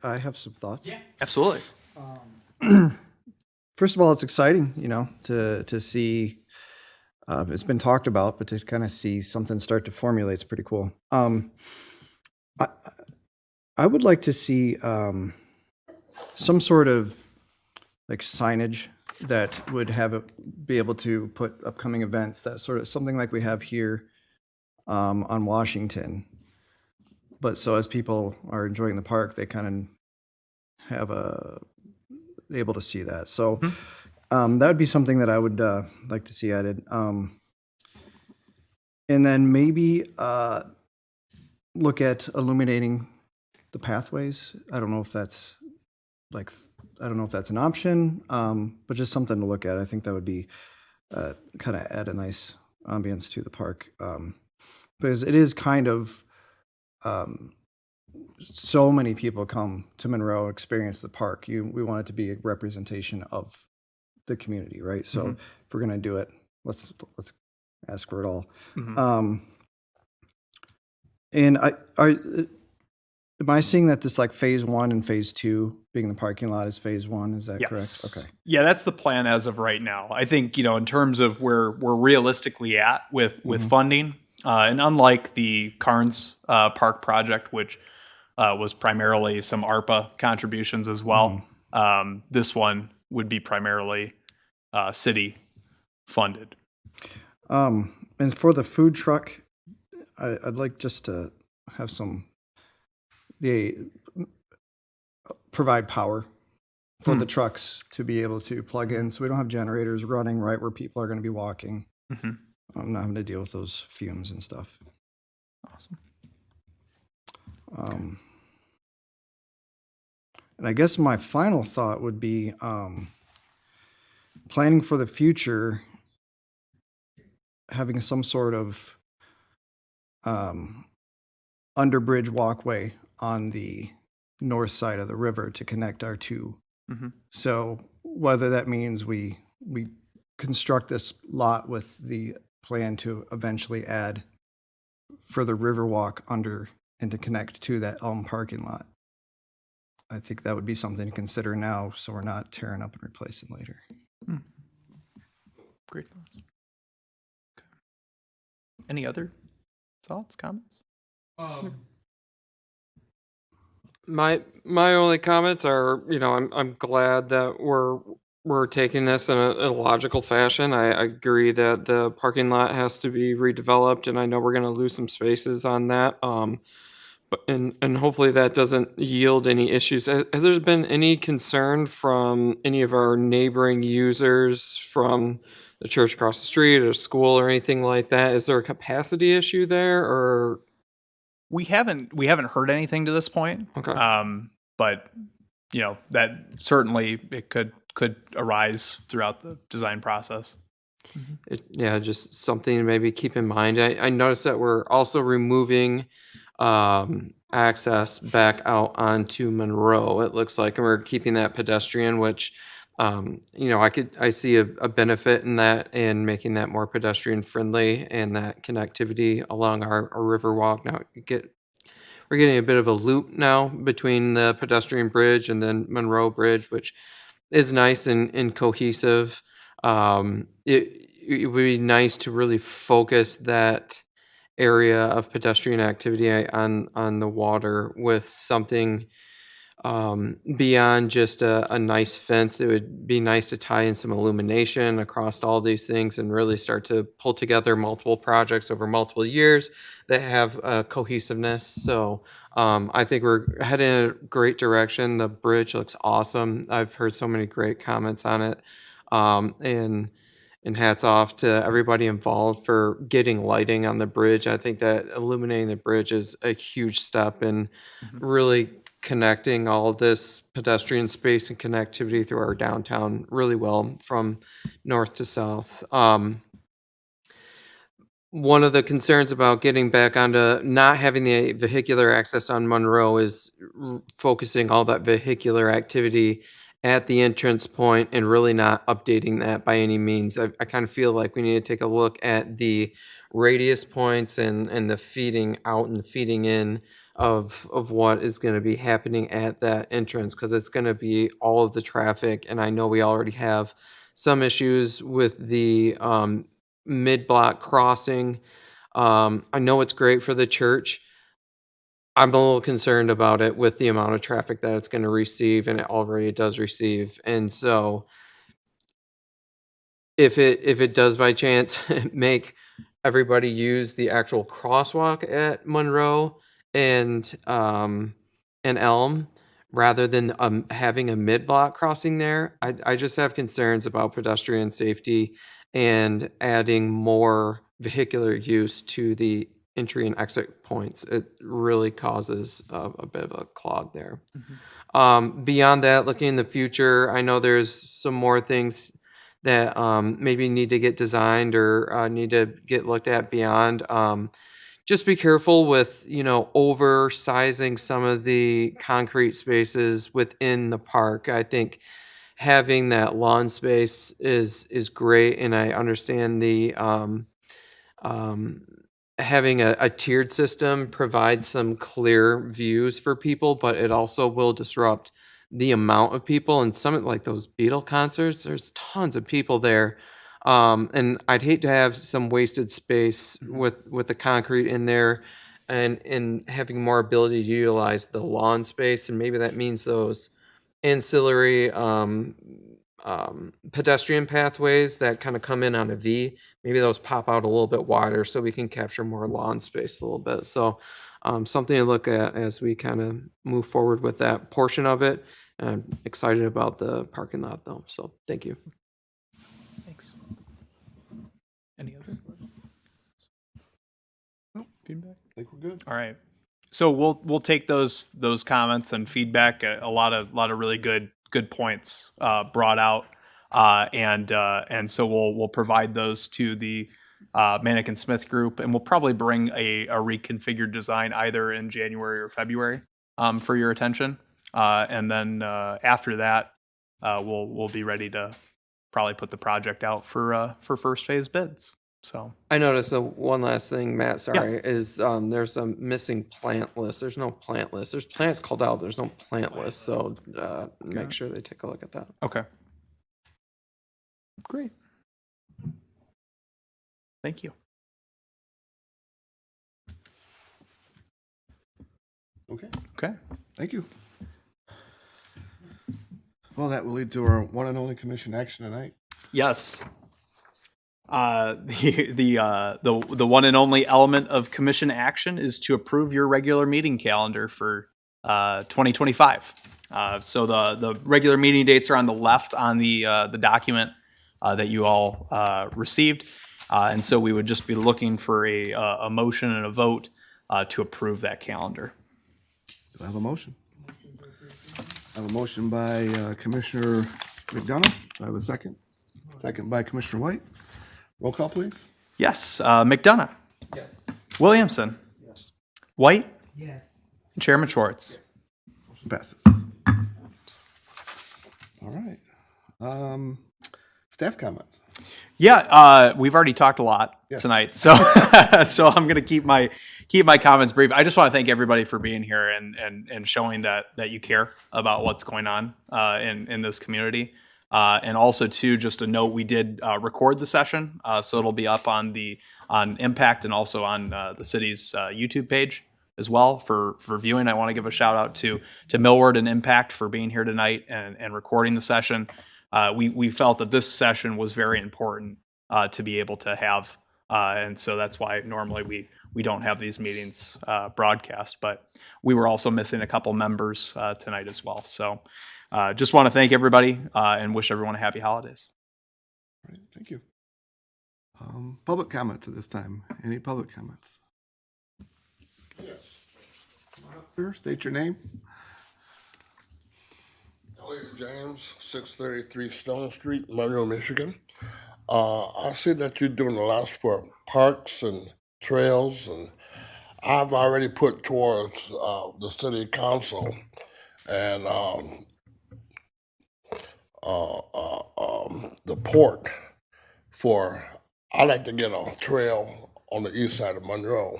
I have some thoughts. Yeah, absolutely. First of all, it's exciting, to see. It's been talked about, but to kind of see something start to formulate is pretty cool. I would like to see some sort of like signage that would have be able to put upcoming events, that sort of something like we have here on Washington. But so as people are enjoying the park, they kind of have able to see that. So that would be something that I would like to see added. And then maybe look at illuminating the pathways. I don't know if that's an option, but just something to look at. I think that would be kind of add a nice ambience to the park, because it is kind of so many people come to Monroe, experience the park. We want it to be a representation of the community, right? So if we're gonna do it, let's ask for it all. And am I seeing that this like phase 1 and phase 2 being the parking lot is phase 1? Is that Yes. correct? Okay. Yeah, that's the plan as of right now. I think, in terms of where we're realistically at with funding, and unlike the Carnes Park project, which was primarily some ARPA contributions as well, this one would be primarily city funded. And for the food truck, I'd like just to have they provide power for the trucks to be able to plug in, so we don't have generators running right where people are going to be walking. I'm not having to deal with those fumes and stuff. Awesome. And I guess my final thought would be planning for the future, having some sort of underbridge walkway on the north side of the river to connect our two. So whether that means we construct this lot with the plan to eventually add further river walk under and to connect to that Elm parking lot, I think that would be something to consider now, so we're not tearing up and replacing later. Great thoughts. Okay. Any other thoughts, comments? My only comments are, I'm glad that we're taking this in a logical fashion. I agree that the parking lot has to be redeveloped, and I know we're going to lose some spaces on that. But and hopefully that doesn't yield any issues. Has there been any concern from any of our neighboring users, from the church across the street or school or anything like that? Is there a capacity issue there, or? We haven't heard anything to this point. Okay. But that certainly it could arise throughout the design process. Just something to maybe keep in mind. I noticed that we're also removing access back out onto Monroe, it looks like, and we're keeping that pedestrian, which I see a benefit in that and making that more pedestrian friendly, and that connectivity along our river walk. Now we're getting a bit of a loop now between the pedestrian bridge and then Monroe Bridge, which is nice and cohesive. It would be nice to really focus that area of pedestrian activity on the water with something beyond just a nice fence. It would be nice to tie in some illumination across all these things and really start to pull together multiple projects over multiple years that have cohesiveness. So I think we're heading in a great direction. The bridge looks awesome. I've heard so many great comments on it. And hats off to everybody involved for getting lighting on the bridge. I think that illuminating the bridge is a huge step in really connecting all of this pedestrian space and connectivity through our downtown really well from north to south. One of the concerns about getting back onto not having the vehicular access on Monroe is focusing all that vehicular activity at the entrance point and really not updating that by any means. I kind of feel like we need to take a look at the radius points and the feeding out and feeding in of what is going to be happening at that entrance, because it's going to be all of the traffic. And I know we already have some issues with the mid-block crossing. I know it's great for the church. I'm a little concerned about it with the amount of traffic that it's going to receive, and it already does receive. And so if it does by chance make everybody use the actual crosswalk at Monroe and Elm rather than having a mid-block crossing there. I just have concerns about pedestrian safety and adding more vehicular use to the entry and exit points. It really causes a bit of a clog there. Beyond that, looking in the future, I know there's some more things that maybe need to get designed or need to get looked at beyond. Just be careful with, oversizing some of the concrete spaces within the park. I think having that lawn space is great, and I understand the having a tiered system provides some clear views for people, but it also will disrupt the amount of people. And some like those Beatle concerts, there's tons of people there. And I'd hate to have some wasted space with the concrete in there and having more ability to utilize the lawn space. And maybe that means those ancillary pedestrian pathways that kind of come in on a V, maybe those pop out a little bit wider so we can capture more lawn space a little bit. So something to look at as we kind of move forward with that portion of it. I'm excited about the parking lot though. So thank you. Thanks. Any other? Nope. Feedback? I think we're good. All right. So we'll take those comments and feedback. A lot of really good points brought out, and so we'll provide those to the Manick and Smith group, and we'll probably bring a reconfigured design either in January or February for your attention, and then after that we'll be ready to probably put the project out for first phase bids. So I noticed one last thing, Matt, sorry, is there's a missing plant list. There's no plant list. There's plants called out. There's no plant list. So make sure they take a look at that. okay, great, thank you. Okay. Okay. Thank you. Well, that will lead to our one and only commission action tonight. Yes. The one and only element of commission action is to approve your regular meeting calendar for 2025. So the regular meeting dates are on the left on the document that you all received, and so we would just be looking for a motion and a vote to approve that calendar. Do I have a motion? I have a motion by Commissioner McDonough. Do I have a second? Second by Commissioner White. Roll call, please. Yes, McDonough. Yes. Williamson. Yes. White. Yes. And Chairman Schwartz. Motion passes. All right. Staff comments. Yeah, we've already talked a lot Yes. tonight, so so I'm going to keep my comments brief. I just want to thank everybody for being here and showing that you care about what's going on in this community. And also, too, just a note: we did record the session, so it'll be up on Impact and also on the city's YouTube page as well for viewing. I want to give a shout out to Millward and Impact for being here tonight and recording the session. We felt that this session was very important to be able to have, and so that's why normally we don't have these meetings broadcast. But we were also missing a couple members tonight as well. So. Just want to thank everybody and wish everyone a happy holidays. All right, thank you. Public comments at this time. Any public comments? Yes. Sir, state your name. Elliot James, 633 Stone Street, Monroe, Michigan. I see that you're doing a lot for parks and trails, and I've already put towards the city council and the port for, I like to get a trail on the east side of Monroe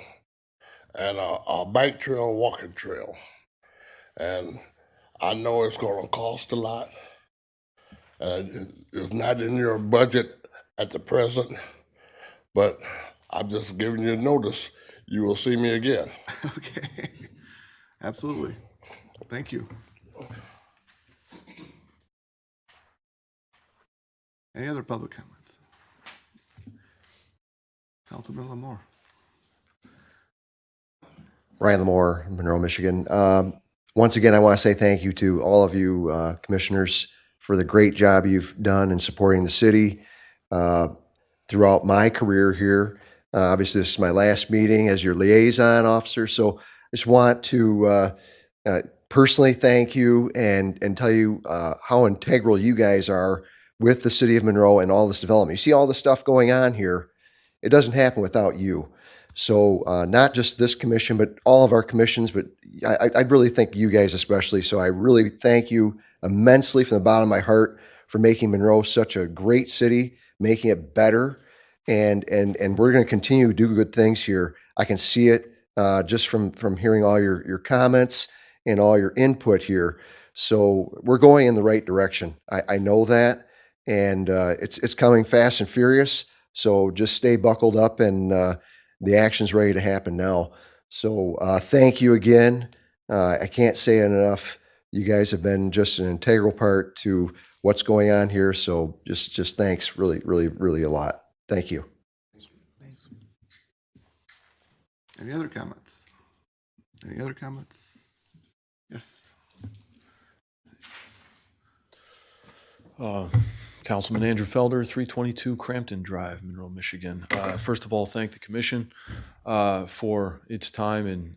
and a bike trail, walking trail. And I know it's going to cost a lot. It's not in your budget at the present, but I'm just giving you notice. You will see me again. Okay. Absolutely. Thank you. Any other public comments? Councilman Lamore. Ryan Lamore, Monroe, Michigan. once again, I want to say thank you to all of you commissioners for the great job you've done in supporting the city throughout my career here. Obviously, this is my last meeting as your liaison officer, so I just want to personally thank you and tell you how integral you guys are with the city of Monroe and all this development. You see all the stuff going on here, it doesn't happen without you. So not just this commission, but all of our commissions, but I really think you guys especially. So I really thank you immensely from the bottom of my heart for making Monroe such a great city, making it better. And we're going to continue to do good things here. I can see it just from hearing all your comments and all your input here. So we're going in the right direction. I know that, and it's coming fast and furious. So just stay buckled up, and the action's ready to happen now. So thank you again. I can't say it enough. You guys have been just an integral part to what's going on here. So just thanks, really, really, really a lot. Thank you. Any other comments? Any other comments? Yes. Councilman Andrew Felder, 322 Crampton Drive, Monroe, Michigan. First of all, thank the commission for its time and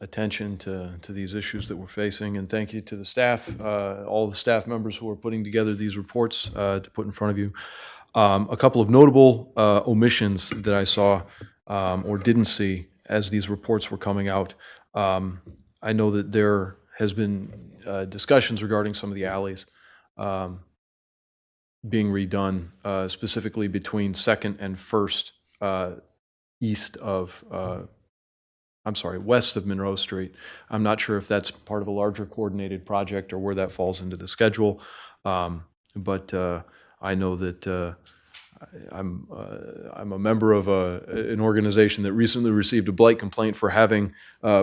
attention to these issues that we're facing, and thank you to the staff, all the staff members who are putting together these reports to put in front of you. A couple of notable omissions that I saw or didn't see as these reports were coming out. I know that there has been discussions regarding some of the alleys being redone, specifically between 2nd and 1st west of Monroe Street. I'm not sure if that's part of a larger coordinated project or where that falls into the schedule, but I know that I'm a member of an organization that recently received a blight complaint for having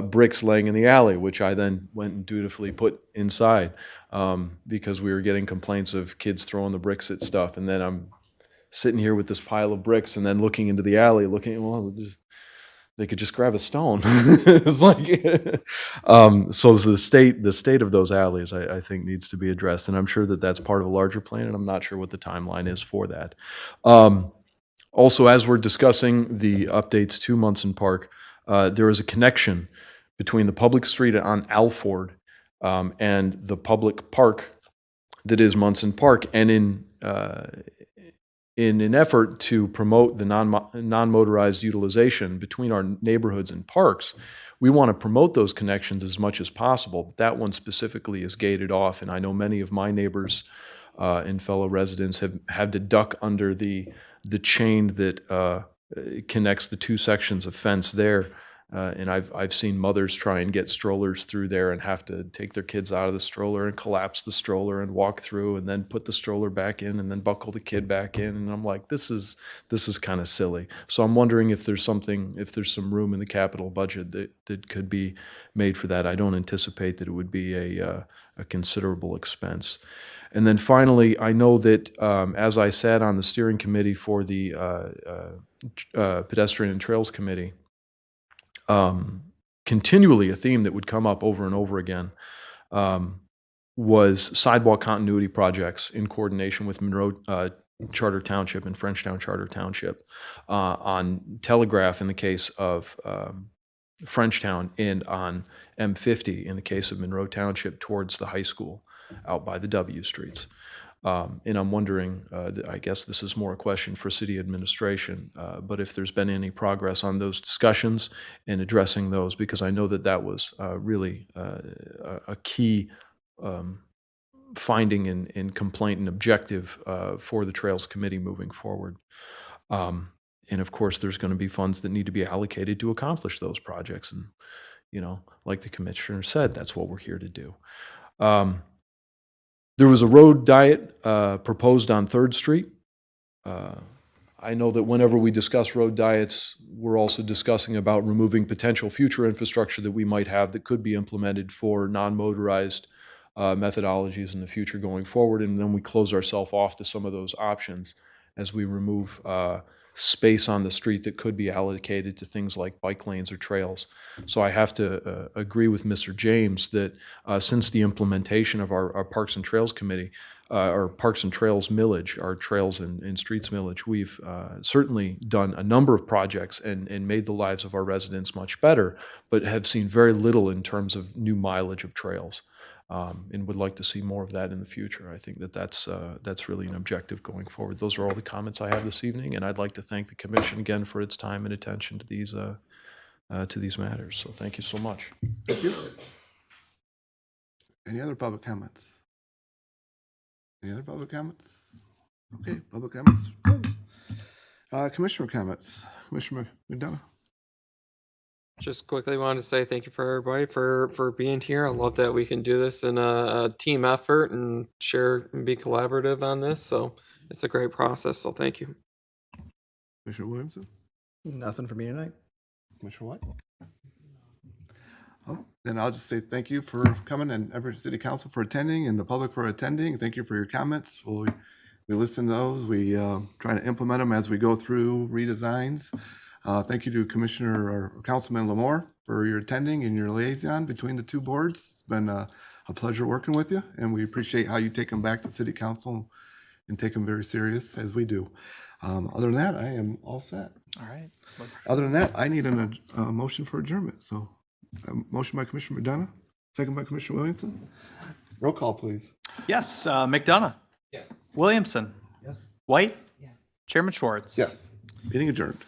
bricks laying in the alley, which I then went and dutifully put inside because we were getting complaints of kids throwing the bricks at stuff. And then I'm sitting here with this pile of bricks and then looking into the alley, well, they could just grab a stone. It's like, so the state of those alleys, I think, needs to be addressed, and I'm sure that that's part of a larger plan, and I'm not sure what the timeline is for that. Also, as we're discussing the updates to Munson Park, there is a connection between the public street on Alford and the public park that is Munson Park, and in an effort to promote the non-motorized utilization between our neighborhoods and parks, we want to promote those connections as much as possible. But that one specifically is gated off, and I know many of my neighbors and fellow residents have had to duck under the chain that connects the two sections of fence there. And I've seen mothers try and get strollers through there and have to take their kids out of the stroller and collapse the stroller and walk through and then put the stroller back in and then buckle the kid back in. And I'm like, this is kind of silly. So I'm wondering if there's some room in the capital budget that could be made for that. I don't anticipate that it would be a considerable expense. And then finally, I know that as I sat on the steering committee for the Pedestrian and Trails Committee, continually a theme that would come up over and over again was sidewalk continuity projects in coordination with Monroe Charter Township and Frenchtown Charter Township on Telegraph in the case of Frenchtown, and on M50 in the case of Monroe Township towards the high school out by the W streets. And I'm wondering, I guess this is more a question for city administration, but if there's been any progress on those discussions and addressing those, because I know that was really a key finding and complaint and objective for the Trails Committee moving forward. And of course, there's going to be funds that need to be allocated to accomplish those projects. And, like the commissioner said, that's what we're here to do. There was a road diet proposed on 3rd Street. I know that whenever we discuss road diets, we're also discussing about removing potential future infrastructure that we might have that could be implemented for non-motorized methodologies in the future going forward, and then we close ourselves off to some of those options as we remove space on the street that could be allocated to things like bike lanes or trails. So I have to agree with Mr. James that since the implementation of our Parks and Trails Committee, our Parks and Trails millage, our Trails and Streets millage, we've certainly done a number of projects and made the lives of our residents much better, but have seen very little in terms of new mileage of trails. And would like to see more of that in the future. I think that that's really an objective going forward. Those are all the comments I have this evening, and I'd like to thank the commission again for its time and attention to these matters. So thank you so much. Thank you. Any other public comments? Any other public comments? Okay, public comments closed. Commissioner comments. Commissioner McDonough. Just quickly wanted to say thank you for everybody for being here. I love that we can do this in a team effort and share and be collaborative on this. So it's a great process. So thank you. Commissioner Williamson. Nothing for me tonight. Commissioner White. Oh, then I'll just say thank you for coming, and Everett City Council for attending, and the public for attending. Thank you for your comments. We listen to those. We try to implement them as we go through redesigns. Thank you to Commissioner or Councilman Lamore for your attending and your liaison between the two boards. It's been a pleasure working with you, and we appreciate how you take them back to City Council and take them very serious as we do. Other than that, I am all set. All right. Other than that, I need a motion for adjournment. So, motion by Commissioner McDonough, second by Commissioner Williamson. Roll call, please. Yes, McDonough. Yes. Williamson. Yes. White. Yes. Chairman Schwartz. Yes. Meeting adjourned.